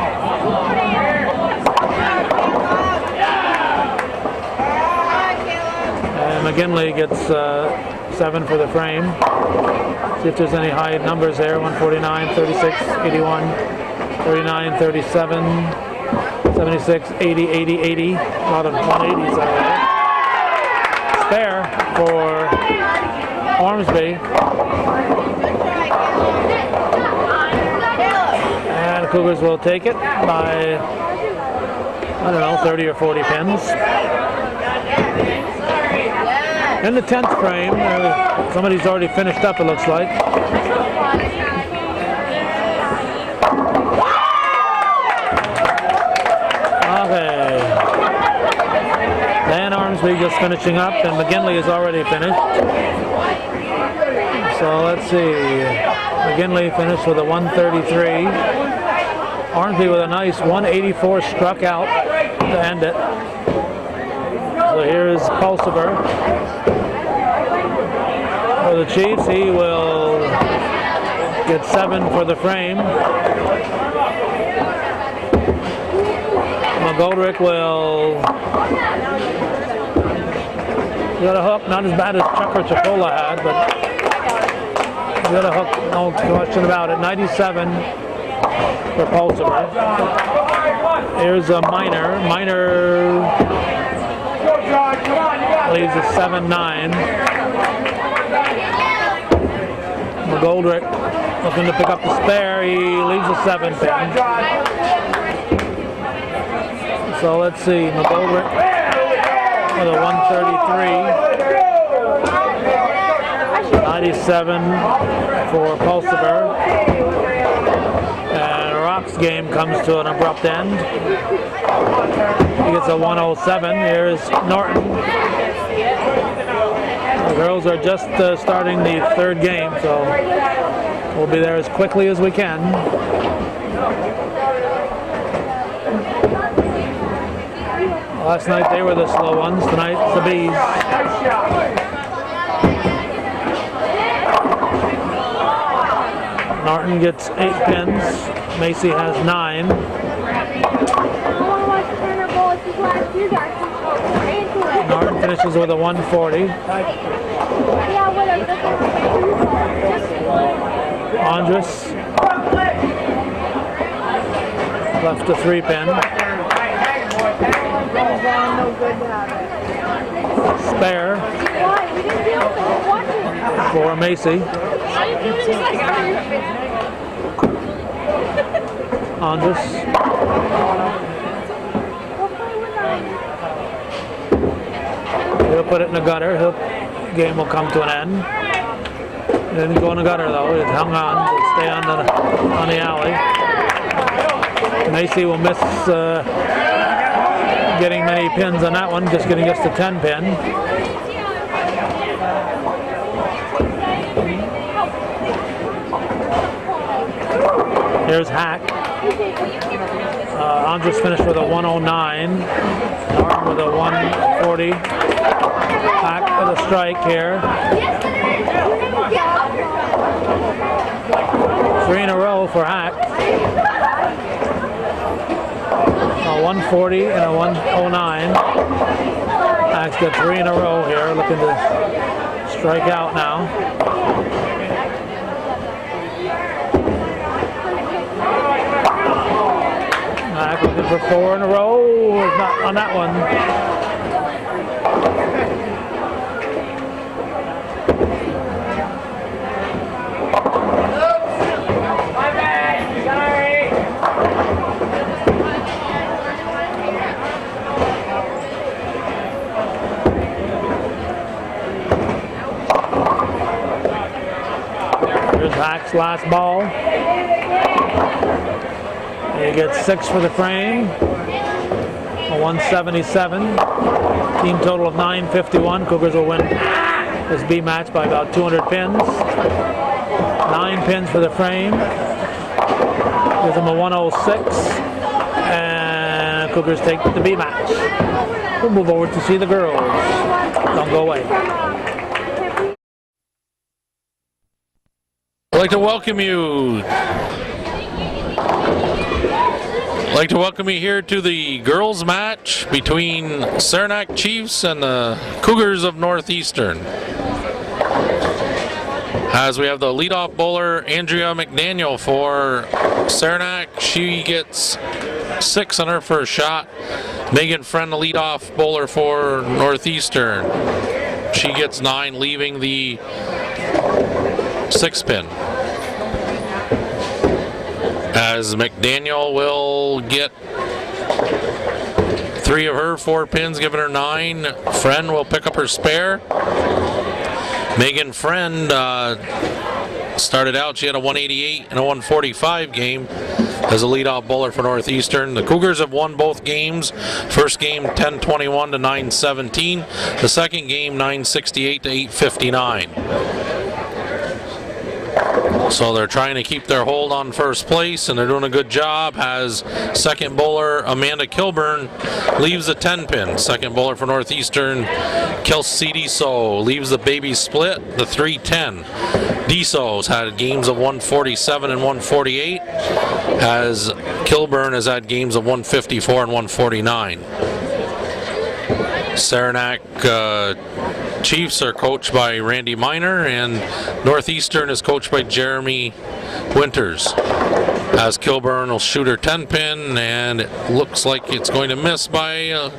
And McGinley gets 7 for the frame. See if there's any high numbers there. 149, 36, 81, 39, 37, 76, 80, 80, 80. A lot of 180s out there. Spare for Ormsby. And the Cougars will take it by, I don't know, 30 or 40 pins. In the 10th frame, somebody's already finished up, it looks like. Okay. Dan Ormsby just finishing up, and McGinley is already finished. So let's see. McGinley finished with a 133. Ormsby with a nice 184 struck out to end it. So here's Pulsiver. For the Chiefs, he will get 7 for the frame. McGoldrick will get a hook, not as bad as Chuck or Chipola had, but got a hook, no question about it. 97 for Pulsiver. Here's a Minor. Minor leaves a 7-9. McGoldrick looking to pick up the spare. He leaves a 7 pin. So let's see. McGoldrick with a 133. 97 for Pulsiver. And Rock's game comes to an abrupt end. He gets a 107. Here's Norton. The girls are just starting the 3rd game, so we'll be there as quickly as we can. Last night they were the slow ones. Tonight it's the Bees. Norton gets 8 pins. Macy has 9. Norton finishes with a 140. Andrus left a 3 pin. Spare for Macy. Andrus. He'll put it in the gutter. Game will come to an end. He didn't go in the gutter though. It hung on to stay on the alley. Macy will miss getting many pins on that one, just getting just a 10 pin. Here's Hack. Andrus finished with a 109. Norton with a 140. Hack with a strike here. 3 in a row for Hack. A 140 and a 109. Hack's got 3 in a row here, looking to strike out now. Hack looking for 4 in a row. Not on that one. Pack's last ball. He gets 6 for the frame. A 177. Team total of 951. Cougars will win this B match by about 200 pins. 9 pins for the frame. Gives them a 106. And Cougars take the B match. We'll move over to see the girls. Don't go away. I'd like to welcome you. I'd like to welcome you here to the girls' match between Saranac Chiefs and the Cougars of Northeastern. As we have the leadoff bowler, Andrea McDaniel for Saranac. She gets 6 on her first shot. Megan Friend, the leadoff bowler for Northeastern. She gets 9, leaving the 6 pin. As McDaniel will get 3 of her 4 pins, giving her 9. Friend will pick up her spare. Megan Friend started out, she had a 188 and a 145 game as a leadoff bowler for Northeastern. The Cougars have won both games. First game 10-21 to 9-17. The second game 9-68 to 8-59. So they're trying to keep their hold on first place, and they're doing a good job. As second bowler Amanda Kilburn leaves the 10 pin. Second bowler for Northeastern, Kelsey Deso, leaves the baby split, the 310. Deso's had games of 147 and 148, as Kilburn has had games of 154 and 149. Saranac Chiefs are coached by Randy Miner, and Northeastern is coached by Jeremy Winters. As Kilburn will shoot her 10 pin, and it looks like it's going to miss by a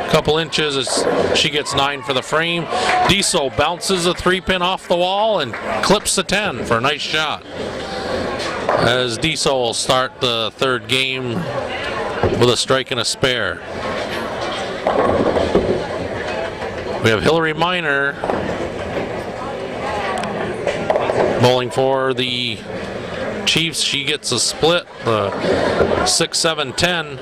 couple inches as she gets 9 for the frame. Deso bounces a 3 pin off the wall and clips the 10 for a nice shot. As Deso will start the third game with a strike and a spare. We have Hillary Miner bowling for the Chiefs. She gets a split, 6-7-10.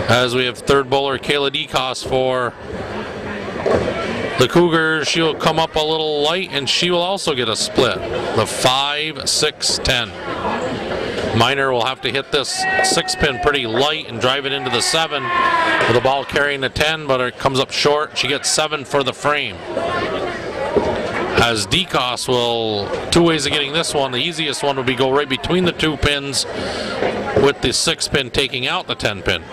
As we have third bowler Kayla Decos for the Cougars. She'll come up a little light, and she will also get a split, the 5-6-10. Miner will have to hit this 6 pin pretty light and drive it into the 7 with the ball carrying the 10, but it comes up short. She gets 7 for the frame. As Decos will, 2 ways of getting this one. The easiest one would be go right between the 2 pins with the 6 pin taking out the 10 pin.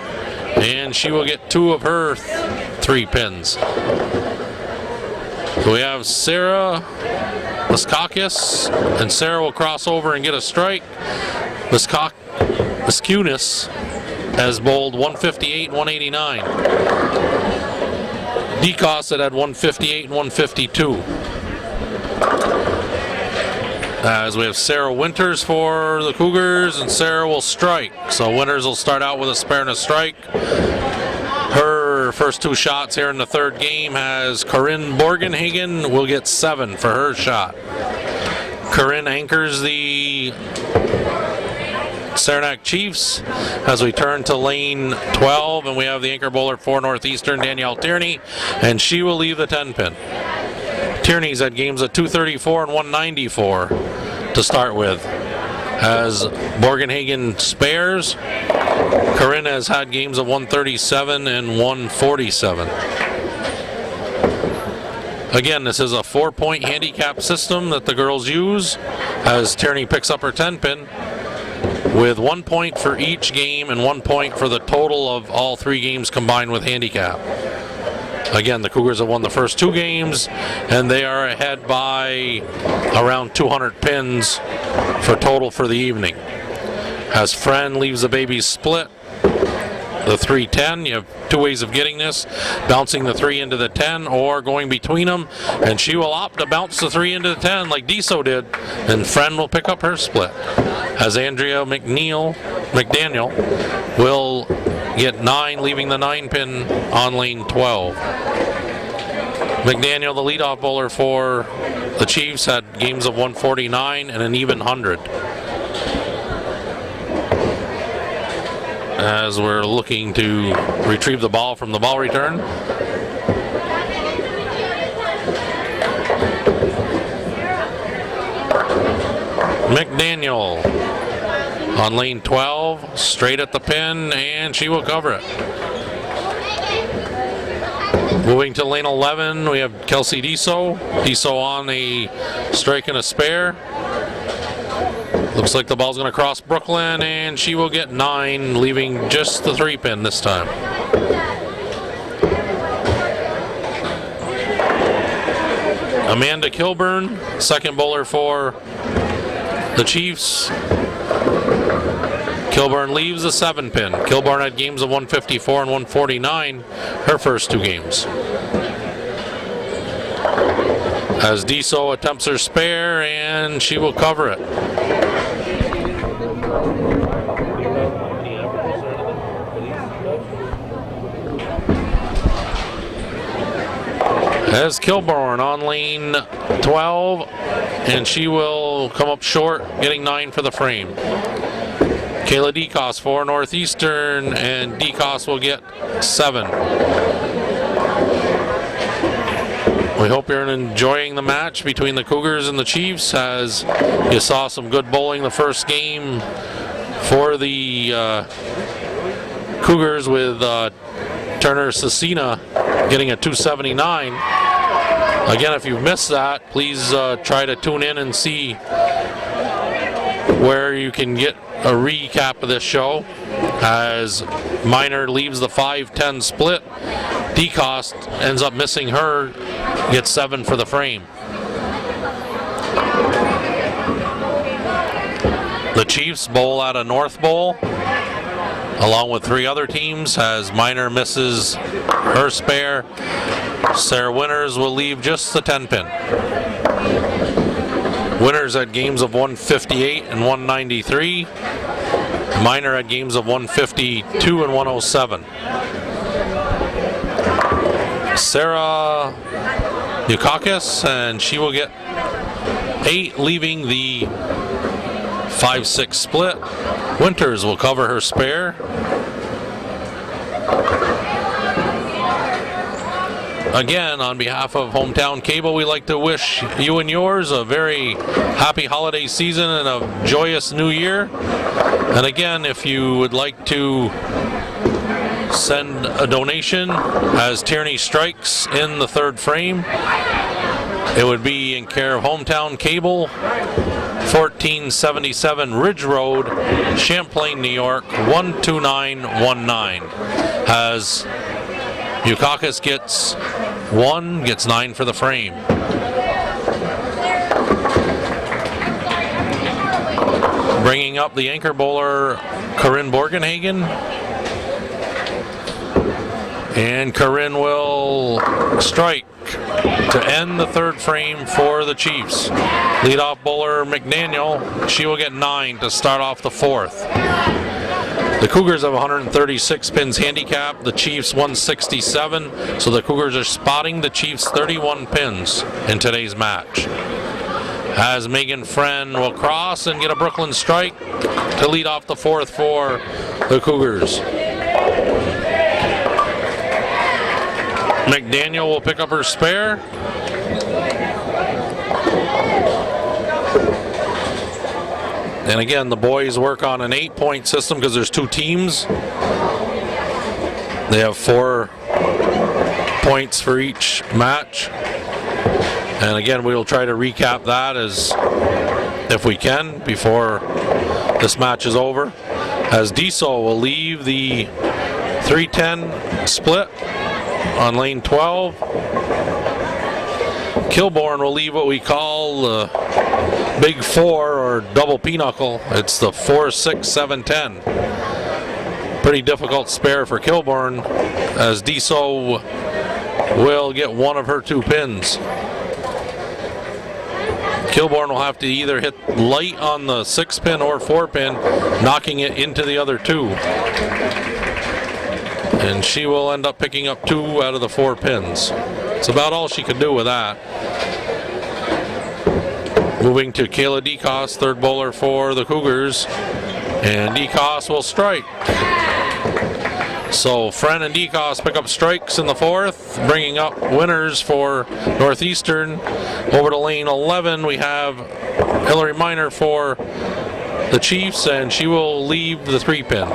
And she will get 2 of her 3 pins. So we have Sarah Laskakis, and Sarah will cross over and get a strike. Miskunis has bowled 158 and 189. Decos had 158 and 152. As we have Sarah Winters for the Cougars, and Sarah will strike. So Winters will start out with a spare and a strike. Her first 2 shots here in the third game has Corinne Borgenhagen, will get 7 for her shot. Corinne anchors the Saranac Chiefs as we turn to lane 12, and we have the anchor bowler for Northeastern, Danielle Tierney, and she will leave the 10 pin. Tierney's had games of 234 and 194 to start with. As Borgenhagen spares, Corinne has had games of 137 and 147. Again, this is a 4-point handicap system that the girls use as Tierney picks up her 10 pin, with 1 point for each game and 1 point for the total of all 3 games combined with handicap. Again, the Cougars have won the first 2 games, and they are ahead by around 200 pins for total for the evening. As Friend leaves the baby split, the 3-10, you have 2 ways of getting this: bouncing the 3 into the 10 or going between them, and she will opt to bounce the 3 into the 10 like Deso did, and Friend will pick up her split. As Andrea McDaniel will get 9, leaving the 9 pin on lane 12. McDaniel, the leadoff bowler for The Chiefs had games of 149 and an even 100. As we're looking to retrieve the ball from the ball return. McDaniel on lane 12, straight at the pin, and she will cover it. Moving to lane 11, we have Kelsey Deso. Deso on a strike and a spare. Looks like the ball's going to cross Brooklyn, and she will get 9, leaving just the 3-pin this time. Amanda Kilburn, second bowler for the Chiefs. Kilburn leaves the 7-pin. Kilburn had games of 154 and 149 her first 2 games. As Deso attempts her spare, and she will cover it. As Kilburn on lane 12, and she will come up short, getting 9 for the frame. Kayla DeCoste for Northeastern, and DeCoste will get 7. We hope you're enjoying the match between the Cougars and the Chiefs, as you saw some good bowling the first game for the Cougars with Turner Cecina getting a 279. Again, if you've missed that, please try to tune in and see where you can get a recap of this show, as Minor leaves the 5-10 split. DeCoste ends up missing her, gets 7 for the frame. The Chiefs bowl at a North Bowl along with 3 other teams, as Minor misses her spare. Sarah Winters will leave just the 10-pin. Winters had games of 158 and 193. Minor had games of 152 and 107. Sarah Yukakis, and she will get 8, leaving the 5-6 split. Winters will cover her spare. Again, on behalf of Hometown Cable, we'd like to wish you and yours a very happy holiday season and a joyous new year. And again, if you would like to send a donation as Tierney strikes in the 3rd frame, it would be in care of Hometown Cable, 1477 Ridge Road, Champlain, New York, 12919. As Yukakis gets 1, gets 9 for the frame. Bringing up the anchor bowler, Corinne Borgenhagen. And Corinne will strike to end the 3rd frame for the Chiefs. Leadoff bowler McDaniel, she will get 9 to start off the 4th. The Cougars have 136 pins handicap, the Chiefs 167, so the Cougars are spotting the Chiefs 31 pins in today's match. As Megan Friend will cross and get a Brooklyn strike to lead off the 4th for the Cougars. McDaniel will pick up her spare. And again, the boys work on an 8-point system because there's 2 teams. They have 4 points for each match. And again, we'll try to recap that as if we can before this match is over. As Deso will leave the 3-10 split on lane 12. Kilburn will leave what we call the Big 4 or double pinochle. It's the 4-6-7-10. Pretty difficult spare for Kilburn, as Deso will get 1 of her 2 pins. Kilburn will have to either hit light on the 6-pin or 4-pin, knocking it into the other 2. And she will end up picking up 2 out of the 4 pins. It's about all she could do with that. Moving to Kayla DeCoste, third bowler for the Cougars. And DeCoste will strike. So Friend and DeCoste pick up strikes in the fourth, bringing up winners for Northeastern. Over to lane 11, we have Hillary Miner for the Chiefs, and she will leave the 3-pin.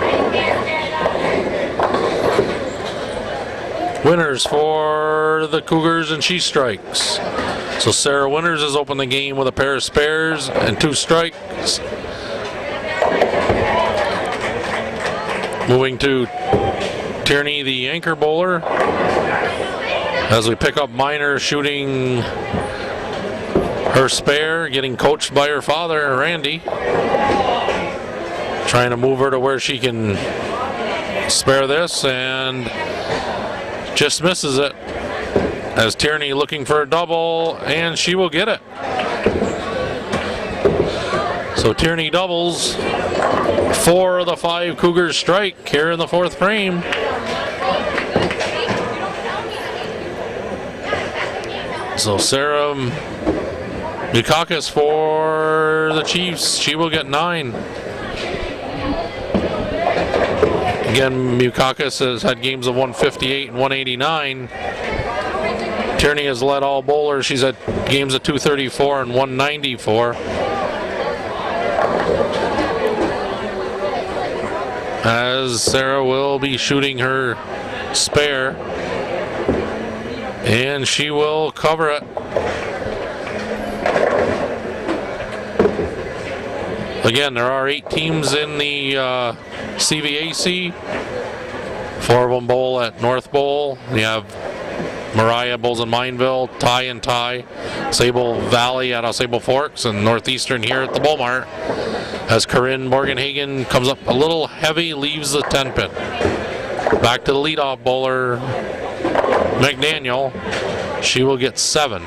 Winners for the Cougars, and she strikes. So Sarah Winters has opened the game with a pair of spares and 2 strikes. Moving to Tierney, the anchor bowler, as we pick up Miner shooting her spare, getting coached by her father, Randy. Trying to move her to where she can spare this, and just misses it. As Tierney looking for a double, and she will get it. So Tierney doubles. 4 of the 5 Cougars strike here in the 4th frame. So Sarah Bukakis for the Chiefs. She will get 9. Again, Bukakis has had games of 158 and 189. Tierney has led all bowlers. She's had games of 234 and 194. As Sarah will be shooting her spare, and she will cover it. Again, there are 8 teams in the CVAC. 4 of them bowl at North Bowl. You have Mariah bowls in Mineville, Ty and Ty, Sable Valley at Sable Forks, and Northeastern here at the Bowl Mart. As Corinne Morganhagen comes up a little heavy, leaves the 10-pin. Back to the leadoff bowler, McDaniel. She will get 7.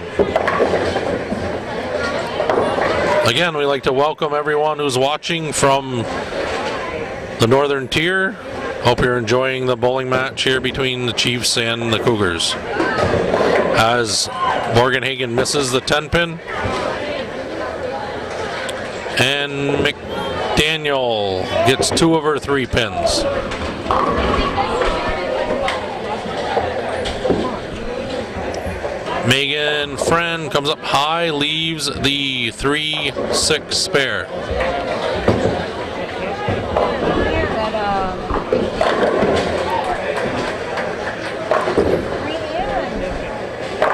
Again, we'd like to welcome everyone who's watching from the Northern Tier. Hope you're enjoying the bowling match here between the Chiefs and the Cougars. As Morganhagen misses the 10-pin. And McDaniel gets 2 of her 3 pins. Megan Friend comes up high, leaves the 3-6 spare.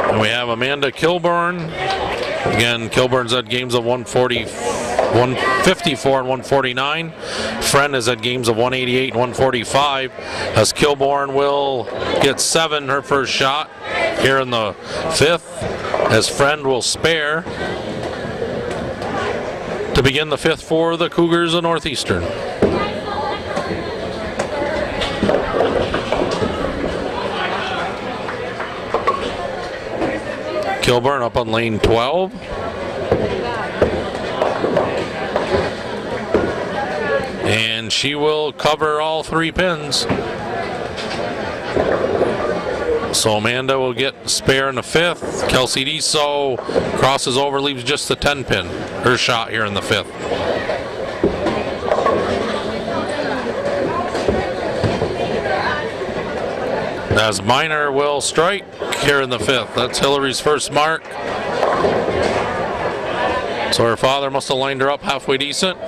And we have Amanda Kilburn. Again, Kilburn's had games of 154 and 149. Friend has had games of 188 and 145. As Kilburn will get 7, her first shot here in the 5th. As Friend will spare to begin the 5th for the Cougars of Northeastern. Kilburn up on lane 12. And she will cover all 3 pins. So Amanda will get spare in the 5th. Kelsey Deso crosses over, leaves just the 10-pin. Her shot here in the 5th. As Miner will strike here in the 5th. That's Hillary's first mark. So her father must have lined her up halfway decent.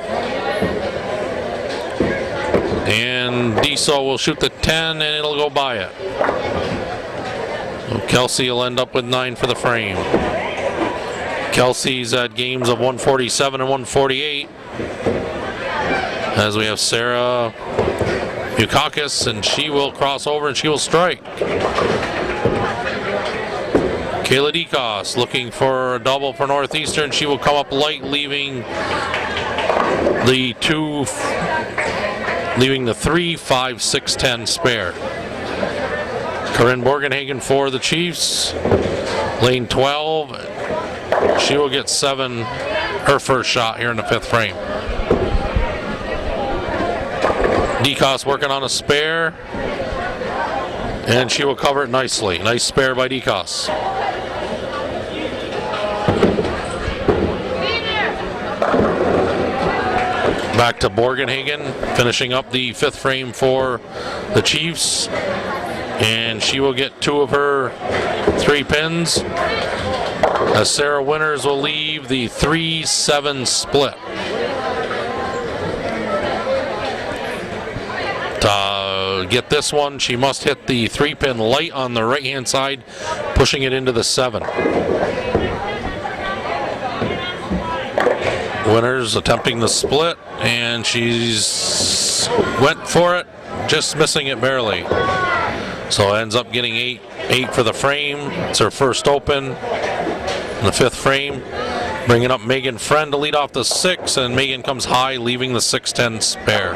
And Deso will shoot the 10 and it'll go by it. So Kelsey will end up with 9 for the frame. Kelsey's at games of 147 and 148. As we have Sarah Bukakis, and she will cross over and she will strike. Kayla DeCoste looking for a double for Northeastern. She will come up light, leaving the 3, 5, 6, 10 spare. Corinne Morganhagen for the Chiefs. Lane 12. She will get 7, her first shot here in the 5th frame. DeCoste working on a spare, and she will cover it nicely. Nice spare by DeCoste. Back to Borgenhagen, finishing up the 5th frame for the Chiefs. And she will get 2 of her 3 pins. As Sarah Winters will leave the 3-7 split. To get this one, she must hit the 3-pin light on the right-hand side, pushing it into the 7. Winters attempting the split, and she's went for it, just missing it barely. So ends up getting 8 for the frame. It's her first open in the 5th frame. Bringing up Megan Friend to lead off the 6, and Megan comes high, leaving the 6-10 spare.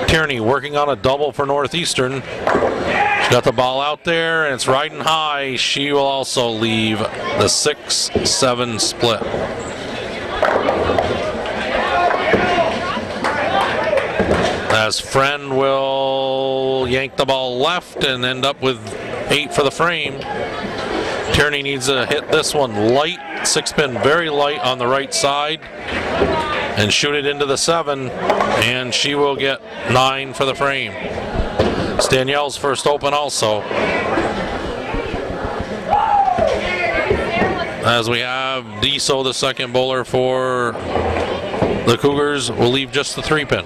Tierney working on a double for Northeastern. She got the ball out there, and it's riding high. She will also leave the 6-7 split. As Friend will yank the ball left and end up with 8 for the frame. Tierney needs to hit this one light, 6-pin very light on the right side, and shoot it into the 7, and she will get 9 for the frame. It's Danielle's first open also. As we have Deso, the second bowler for the Cougars, will leave just the 3-pin.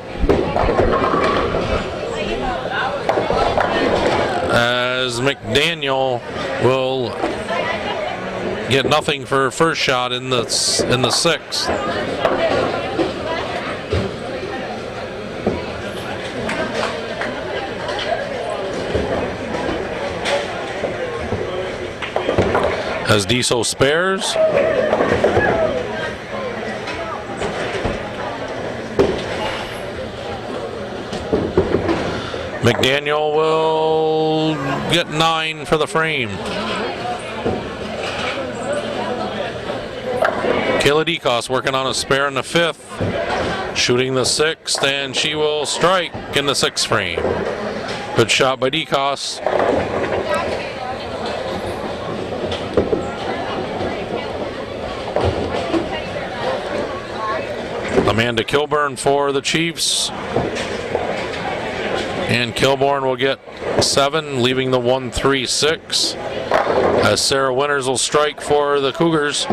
As McDaniel will get nothing for her first shot in the 6th. As Deso spares. McDaniel will get 9 for the frame. Kayla DeCoste working on a spare in the 5th, shooting the 6th, and she will strike in the 6th frame. Good shot by DeCoste. Amanda Kilburn for the Chiefs. And Kilborn will get 7, leaving the 1-3-6. As Sarah Winters will strike for the Cougars.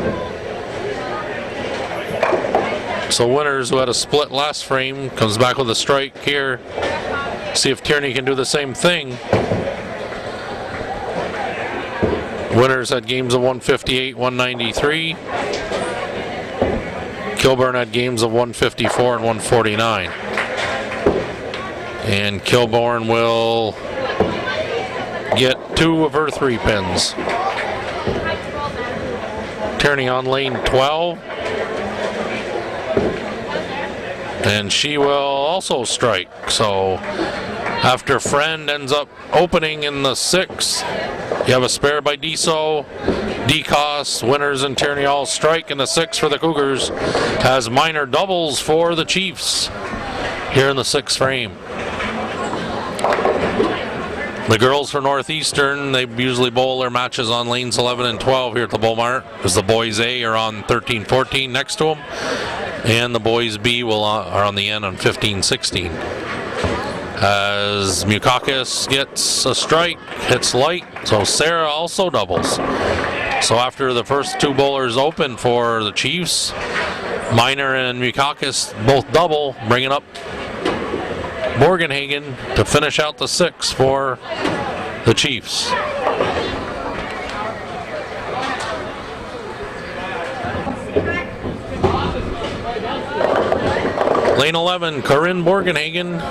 So Winters, who had a split last frame, comes back with a strike here. See if Tierney can do the same thing. Winters had games of 158, 193. Kilburn had games of 154 and 149. And Kilborn will get 2 of her 3 pins. Tierney on lane 12. And she will also strike. So after Friend ends up opening in the 6th, you have a spare by Deso, DeCoste, Winters, and Tierney all strike in the 6th for the Cougars. Has minor doubles for the Chiefs here in the 6th frame. The girls for Northeastern, they usually bowl their matches on lanes 11 and 12 here at the Bowl Mart, because the boys A are on 13-14 next to them, and the boys B are on the end on 15-16. As Mukakis gets a strike, hits light, so Sarah also doubles. So after the first 2 bowlers open for the Chiefs, Miner and Mukakis both double, bringing up Borgenhagen to finish out the 6 for the Chiefs. Lane 11, Corinne Borgenhagen,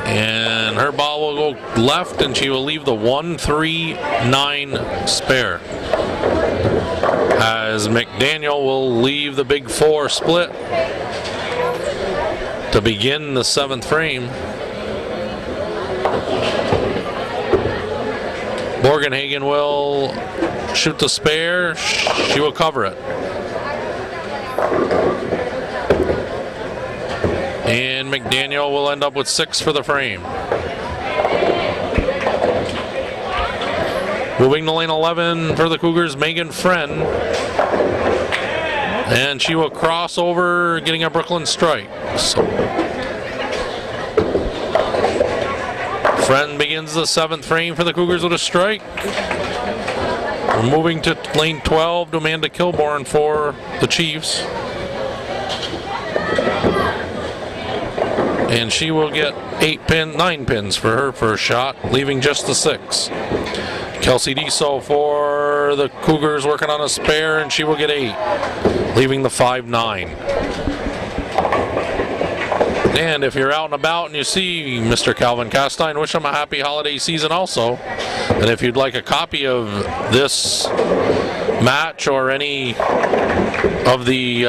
and her ball will go left, and she will leave the 1-3-9 spare. As McDaniel will leave the big 4 split to begin the 7th frame. Borgenhagen will shoot the spare. She will cover it. And McDaniel will end up with 6 for the frame. Moving to lane 11 for the Cougars, Megan Friend. And she will cross over, getting a Brooklyn strike. So Friend begins the 7th frame for the Cougars with a strike. We're moving to lane 12 to Amanda Kilborn for the Chiefs. And she will get 9 pins for her first shot, leaving just the 6. Kelsey Deso for the Cougars working on a spare, and she will get 8, leaving the 5-9. And if you're out and about and you see Mr. Calvin Castine, wish him a happy holiday season also. And if you'd like a copy of this match or any of the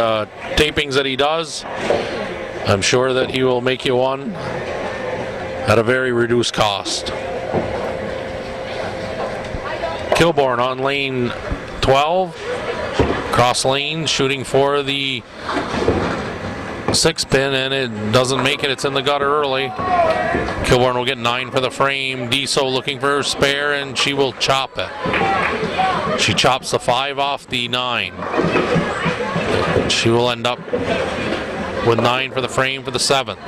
tapings that he does, I'm sure that he will make you one at a very reduced cost. Kilborn on lane 12, cross lane, shooting for the 6 pin, and it doesn't make it. It's in the gutter early. Kilborn will get 9 for the frame. Deso looking for her spare, and she will chop it. She chops the 5 off the 9. She will end up with 9 for the frame for the 7th.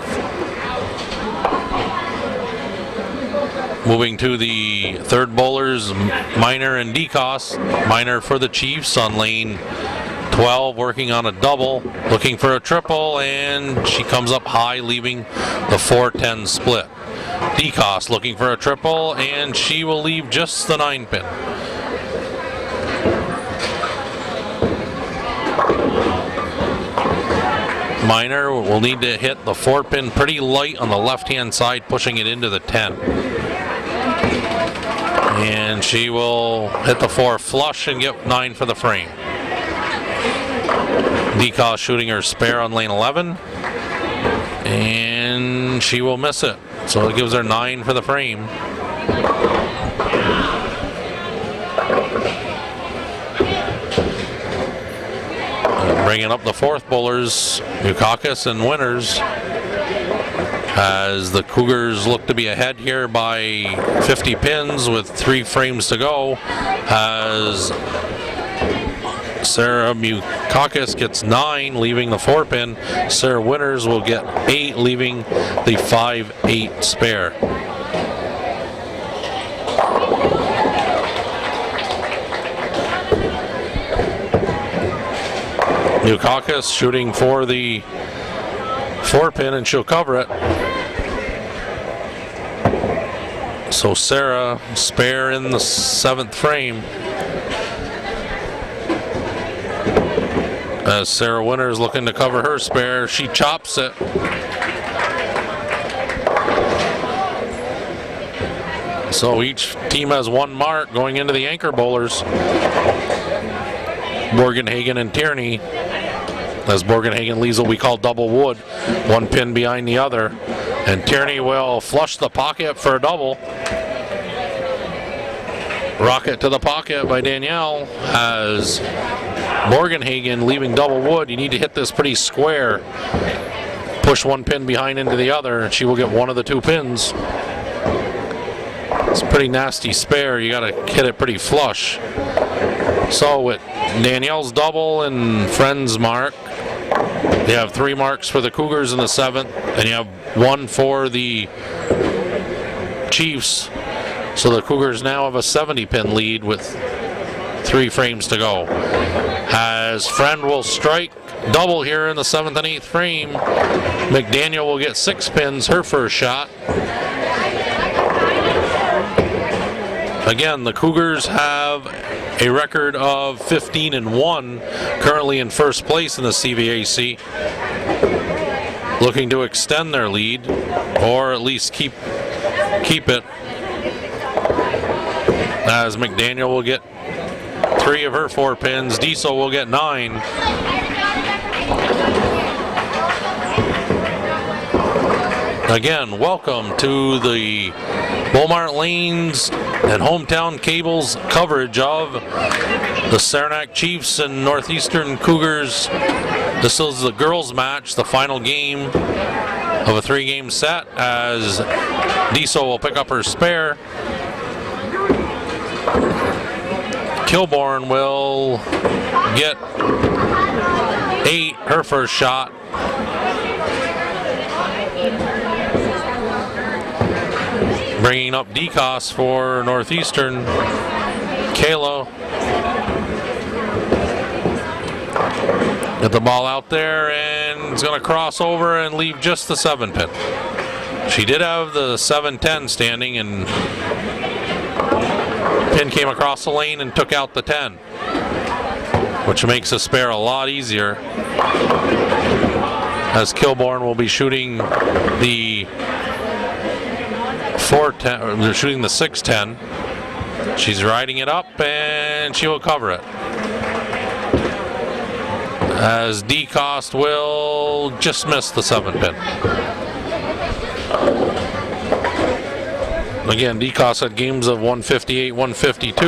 Moving to the 3rd bowlers, Miner and Decos. Miner for the Chiefs on lane 12, working on a double, looking for a triple, and she comes up high, leaving the 4-10 split. Decos looking for a triple, and she will leave just the 9 pin. Miner will need to hit the 4 pin pretty light on the left-hand side, pushing it into the 10. And she will hit the 4 flush and get 9 for the frame. Decos shooting her spare on lane 11, and she will miss it. So it gives her 9 for the frame. Bringing up the 4th bowlers, Dukakis and Winters, as the Cougars look to be ahead here by 50 pins with 3 frames to go, as Sarah Mukakis gets 9, leaving the 4 pin. Sarah Winters will get 8, leaving the 5-8 spare. Mukakis shooting for the 4 pin, and she'll cover it. So Sarah spare in the 7th frame. As Sarah Winters looking to cover her spare, she chops it. So each team has 1 mark going into the anchor bowlers. Borgenhagen and Tierney. As Borgenhagen leaves what we call double wood, 1 pin behind the other. And Tierney will flush the pocket for a double. Rocket to the pocket by Danielle. As Borgenhagen leaving double wood, you need to hit this pretty square. Push 1 pin behind into the other, and she will get 1 of the 2 pins. It's a pretty nasty spare. You got to hit it pretty flush. So with Danielle's double and Friend's mark, you have 3 marks for the Cougars in the 7th, and you have 1 for the Chiefs. So the Cougars now have a 70-pin lead with 3 frames to go. As Friend will strike double here in the 7th and 8th frame, McDaniel will get 6 pins, her first shot. Again, the Cougars have a record of 15-1, currently in first place in the CVAC, looking to extend their lead, or at least keep it, as McDaniel will get 3 of her 4 pins. Deso will get 9. Again, welcome to the Bowl Mart Lanes and Hometown Cables coverage of the Saranac Chiefs and Northeastern Cougars. This is the girls' match, the final game of a 3-game set, as Deso will pick up her spare. Kilborn will get 8, her first shot. Bringing up DeCoste for Northeastern. Kayla. Get the ball out there, and it's going to cross over and leave just the 7-pin. She did have the 7-10 standing, and pin came across the lane and took out the 10, which makes the spare a lot easier, as Kilbourne will be shooting the 4-10, they're shooting the 6-10. She's riding it up, and she will cover it, as DeCoste will just miss the 7-pin. Again, DeCoste had games of 158, 152.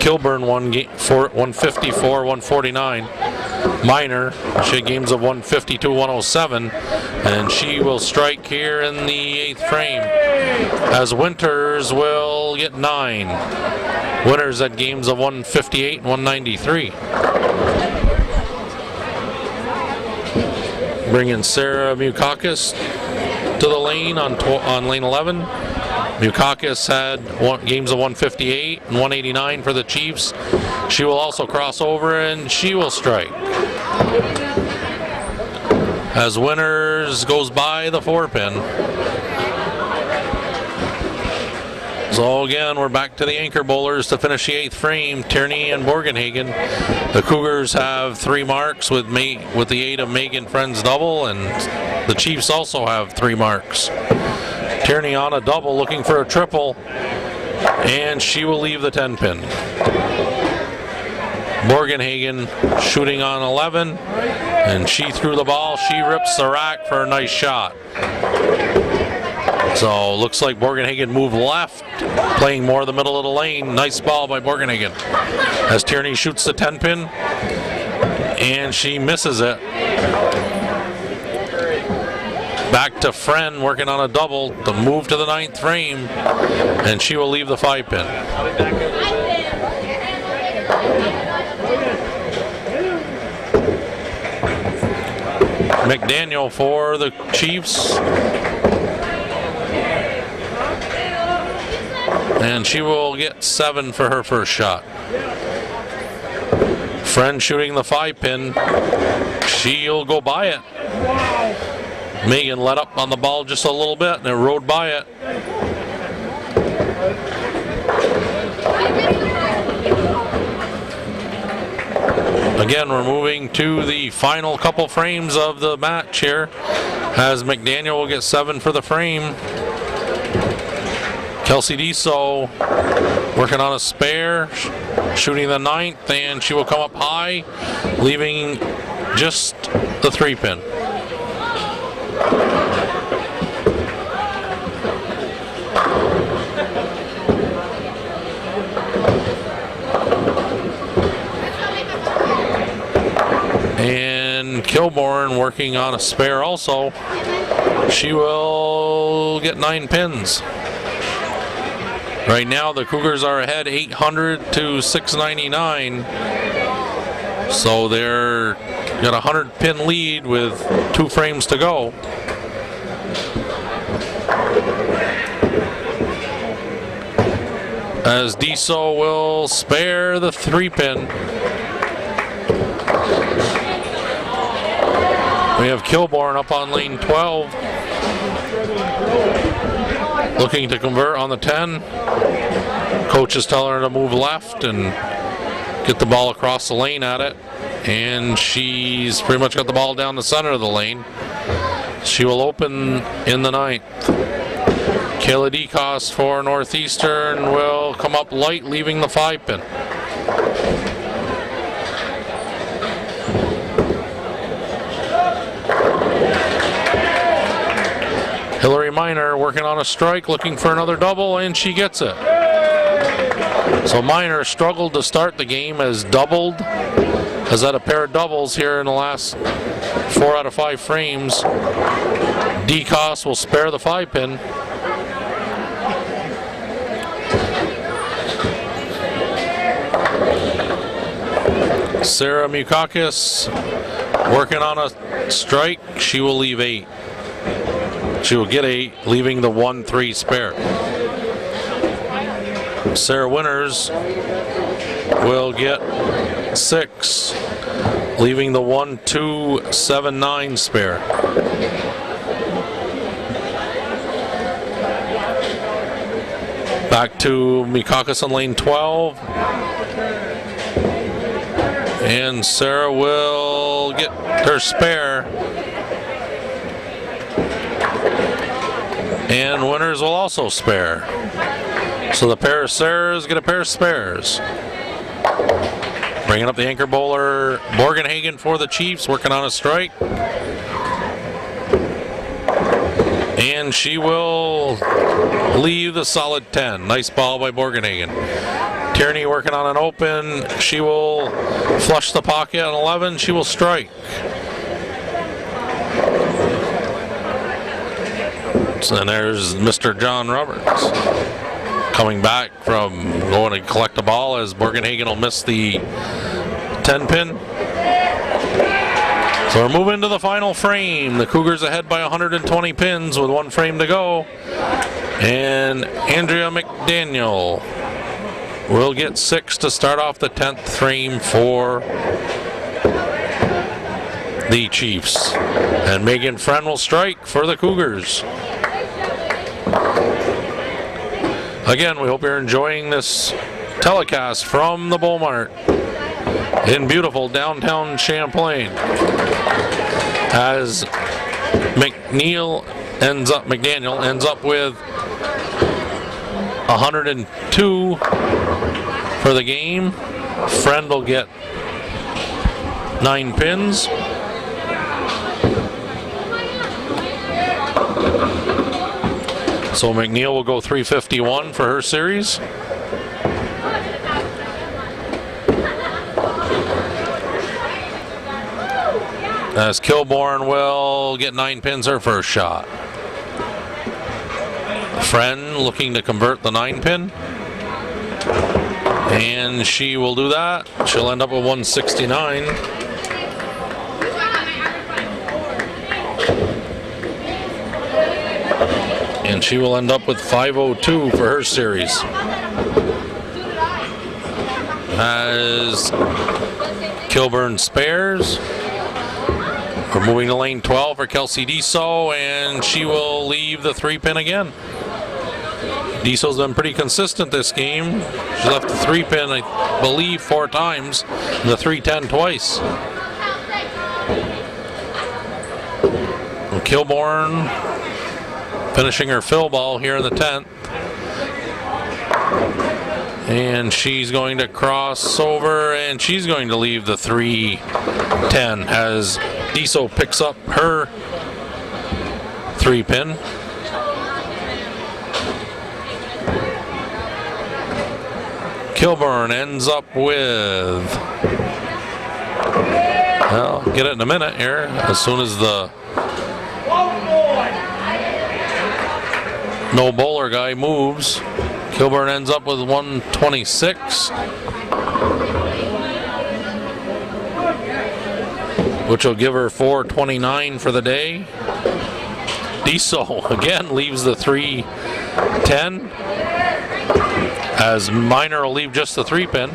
Kilbourne won 154, 149. Minor, she had games of 152, 107. And she will strike here in the 8th frame, as Winters will get 9. Winters had games of 158 and 193. Bringing Sarah Mukakis to the lane on lane 11. Mukakis had games of 158 and 189 for the Chiefs. She will also cross over, and she will strike, as Winters goes by the 4-pin. So again, we're back to the anchor bowlers to finish the 8th frame, Tierney and Borgenhagen. The Cougars have 3 marks with the aid of Megan Friend's double, and the Chiefs also have 3 marks. Tierney on a double, looking for a triple, and she will leave the 10-pin. Borgenhagen shooting on 11, and she threw the ball. She rips the rack for a nice shot. So looks like Borgenhagen moved left, playing more the middle of the lane. Nice ball by Borgenhagen, as Tierney shoots the 10-pin, and she misses it. Back to Friend, working on a double to move to the 9th frame, and she will leave the 5-pin. McDaniel for the Chiefs, and she will get 7 for her first shot. Friend shooting the 5-pin, she'll go by it. Megan let up on the ball just a little bit, and it rode by it. Again, we're moving to the final couple frames of the match here, as McDaniel will get 7 for the frame. Kelsey Deso working on a spare, shooting the 9th, and she will come up high, leaving just the 3-pin. And Kilbourne working on a spare also. She will get 9 pins. Right now the Cougars are ahead 800 to 699. So they're got a 100-pin lead with 2 frames to go. As Deso will spare the 3-pin. We have Kilbourne up on lane 12, looking to convert on the 10. Coach is telling her to move left and get the ball across the lane at it, and she's pretty much got the ball down the center of the lane. She will open in the 9th. Kayla DeCoste for Northeastern will come up light, leaving the 5-pin. Hillary Minor working on a strike, looking for another double, and she gets it. So Minor struggled to start the game, has doubled, has had a pair of doubles here in the last 4 out of 5 frames. DeCoste will spare the 5-pin. Sarah Mukakis working on a strike. She will leave 8. She will get 8, leaving the 1-3 spare. Sarah Winters will get 6, leaving the 1-2-7-9 spare. Back to Mikakis on lane 12. And Sarah will get her spare. And Winters will also spare. So the pair of Sarahs get a pair of spares. Bringing up the anchor bowler, Borgenhagen for the Chiefs, working on a strike. And she will leave the solid 10. Nice ball by Borgenhagen. Tierney working on an open. She will flush the pocket on 11. She will strike. And there's Mr. John Roberts coming back from going to collect a ball as Borgenhagen will miss the 10 pin. So we're moving to the final frame. The Cougars ahead by 120 pins with 1 frame to go. And Andrea McDaniel will get 6 to start off the 10th frame for the Chiefs. And Megan Friend will strike for the Cougars. Again, we hope you're enjoying this telecast from the Bowl Mart in beautiful downtown Champlain. As McDaniel ends up with 102 for the game. Friend will get 9 pins. So McNeil will go 351 for her series. As Kilborn will get 9 pins her first shot. Friend looking to convert the 9 pin. And she will do that. She'll end up with 169. And she will end up with 502 for her series. As Kilburn spares. We're moving to lane 12 for Kelsey Deso, and she will leave the 3 pin again. Deso's been pretty consistent this game. She left the 3 pin, I believe, 4 times, and the 310 twice. And Kilborn finishing her fill ball here in the 10th. And she's going to cross over, and she's going to leave the 310 as Deso picks up her 3 pin. Kilburn ends up with, I'll get it in a minute here, as soon as the no bowler guy moves. Kilburn ends up with 126, which will give her 429 for the day. Deso again leaves the 310, as Minor will leave just the 3 pin.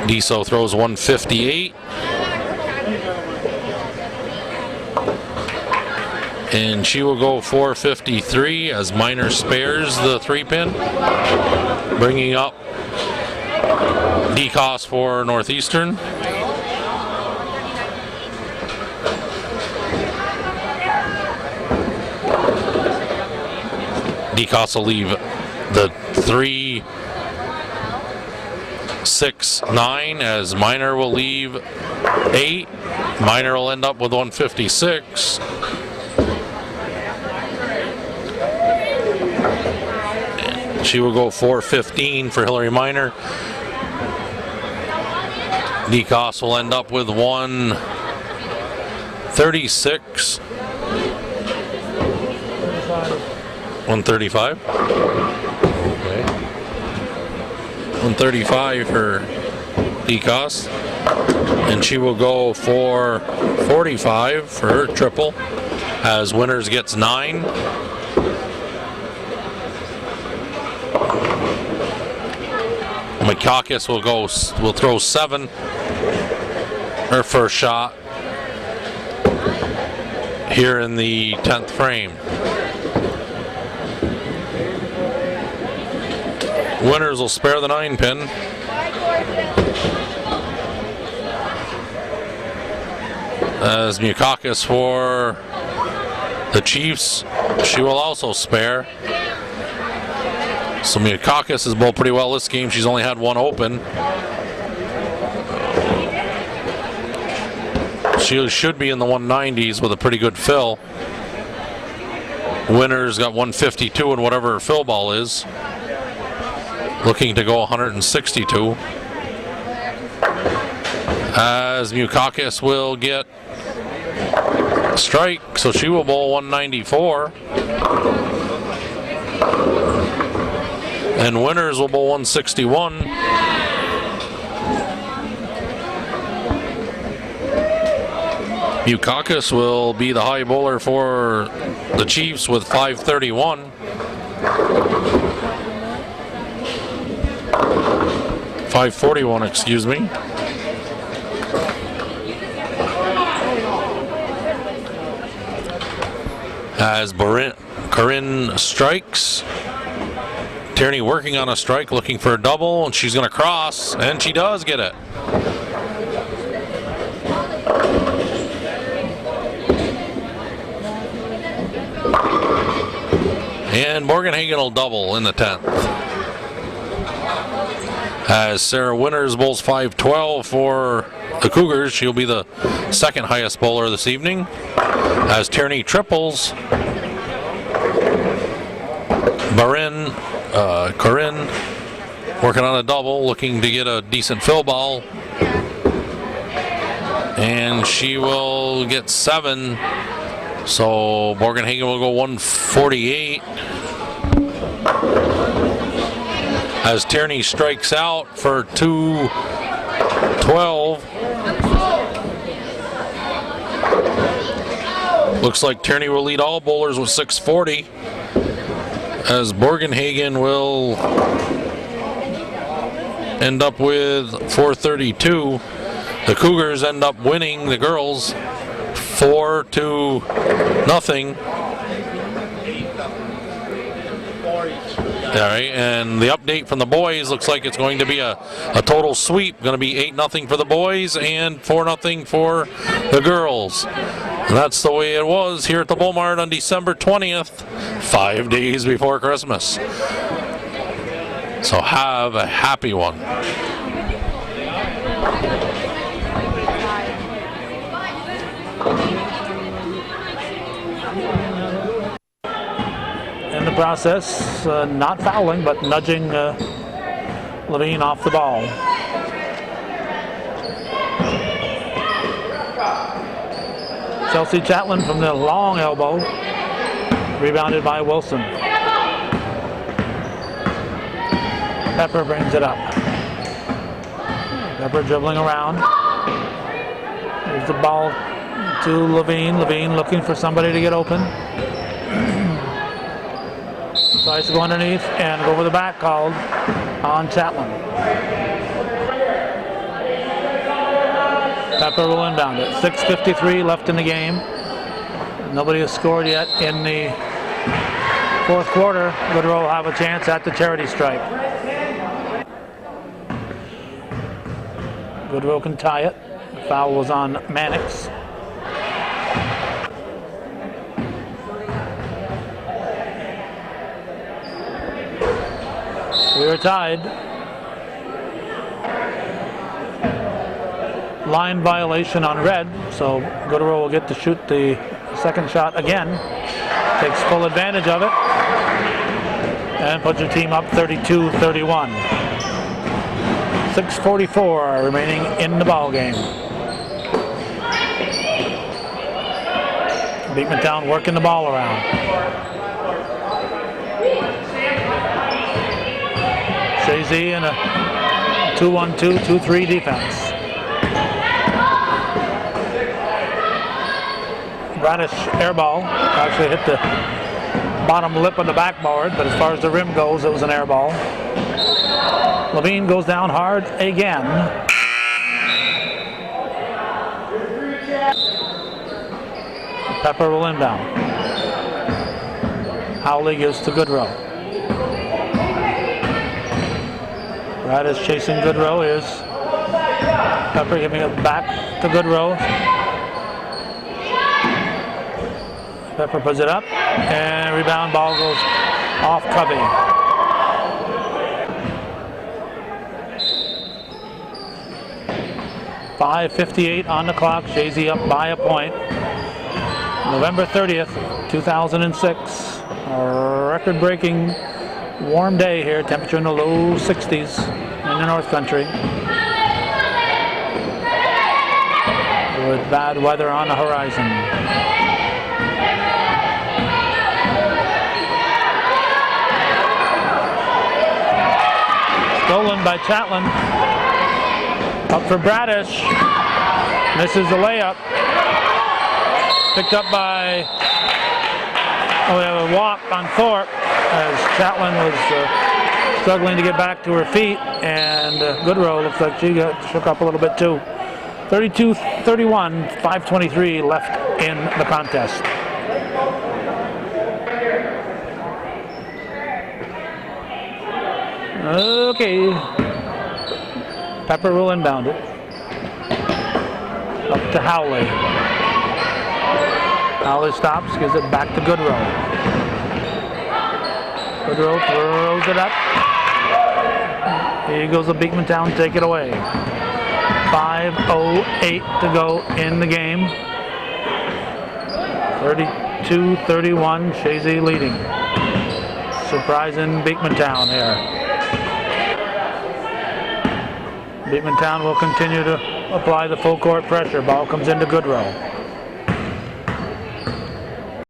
Deso throws 158. And she will go 453 as Minor spares the 3 pin. Bringing up DeCoste for Northeastern. DeCoste will leave the 3-6-9 as Minor will leave 8. Minor will end up with 156. She will go 415 for Hillary Minor. DeCoste will end up with 136. 135. Okay. 135 for DeCoste. And she will go for 45 for her triple, as Winners gets 9. Mikakis will throw 7. Her first shot here in the 10th frame. Winners will spare the 9 pin. As Mikakis for the Chiefs, she will also spare. So Mikakis has bowled pretty well this game. She's only had 1 open. She should be in the 190s with a pretty good fill. Winners got 152 and whatever her fill ball is. Looking to go 162. As Mikakis will get a strike, so she will bowl 194. And Winners will bowl 161. Mikakis will be the high bowler for the Chiefs with 531. 541, excuse me. As Corinne strikes. Tierney working on a strike, looking for a double, and she's going to cross, and she does get it. And Morganhagen will double in the 10th. As Sarah Winners bowls 512 for the Cougars, she'll be the second highest bowler this evening. As Tierney triples, Corinne working on a double, looking to get a decent fill ball. And she will get 7. So Morganhagen will go 148. As Tierney strikes out for 212. Looks like Tierney will lead all bowlers with 640. As Morganhagen will end up with 432. The Cougars end up winning the girls 4-0. All right, and the update from the boys looks like it's going to be a total sweep. Going to be 8-0 for the boys and 4-0 for the girls. And that's the way it was here at the Bowl Mart on December 20th, 5 days before Christmas. So have a happy one. In the process, not fouling, but nudging Levine off the ball. Chelsea Chatelain from the long elbow, rebounded by Wilson. Pepper brings it up. Pepper dribbling around. There's the ball to Levine. Levine looking for somebody to get open. Tries to go underneath and go over the back, called on Chatelain. Pepper will inbound it. 6:53 left in the game. Nobody has scored yet in the fourth quarter. Goodrow will have a chance at the charity stripe. Goodrow can tie it. The foul was on Mannix. We are tied. Line violation on red, so Goodrow will get to shoot the second shot again. Takes full advantage of it and puts your team up 32-31. 6:44 remaining in the ball game. Beekmantown working the ball around. Shazy in a 2-1-2, 2-3 defense. Radish air ball. Actually hit the bottom lip of the backboard, but as far as the rim goes, it was an air ball. Levine goes down hard again. Pepper will inbound. Howley gives to Goodrow. Radish chasing Goodrow. Here's Pepper giving it back to Goodrow. Pepper puts it up, and rebound ball goes off Covey. .5:58 on the clock. Shazy up by a point. November 30th, 2006. A record-breaking warm day here. Temperature in the low 60s in the North Country. With bad weather on the horizon. Stolen by Champlain. Up for Bradish. Misses the layup. Picked up by, we have a walk on Thorpe as Champlain was struggling to get back to her feet, and Goodrow looks like she got shook up a little bit too. 32-31, 5:23 left in the contest. Okay. Pepper will inbound it. Up to Howley. Howley stops, gives it back to Goodrow. Goodrow throws it up. Here goes the Beekmantown, take it away. 5:08 to go in the game. 32-31, Shazy leading. Surprising Beekmantown here. Beekmantown will continue to apply the full court pressure. Ball comes into Goodrow.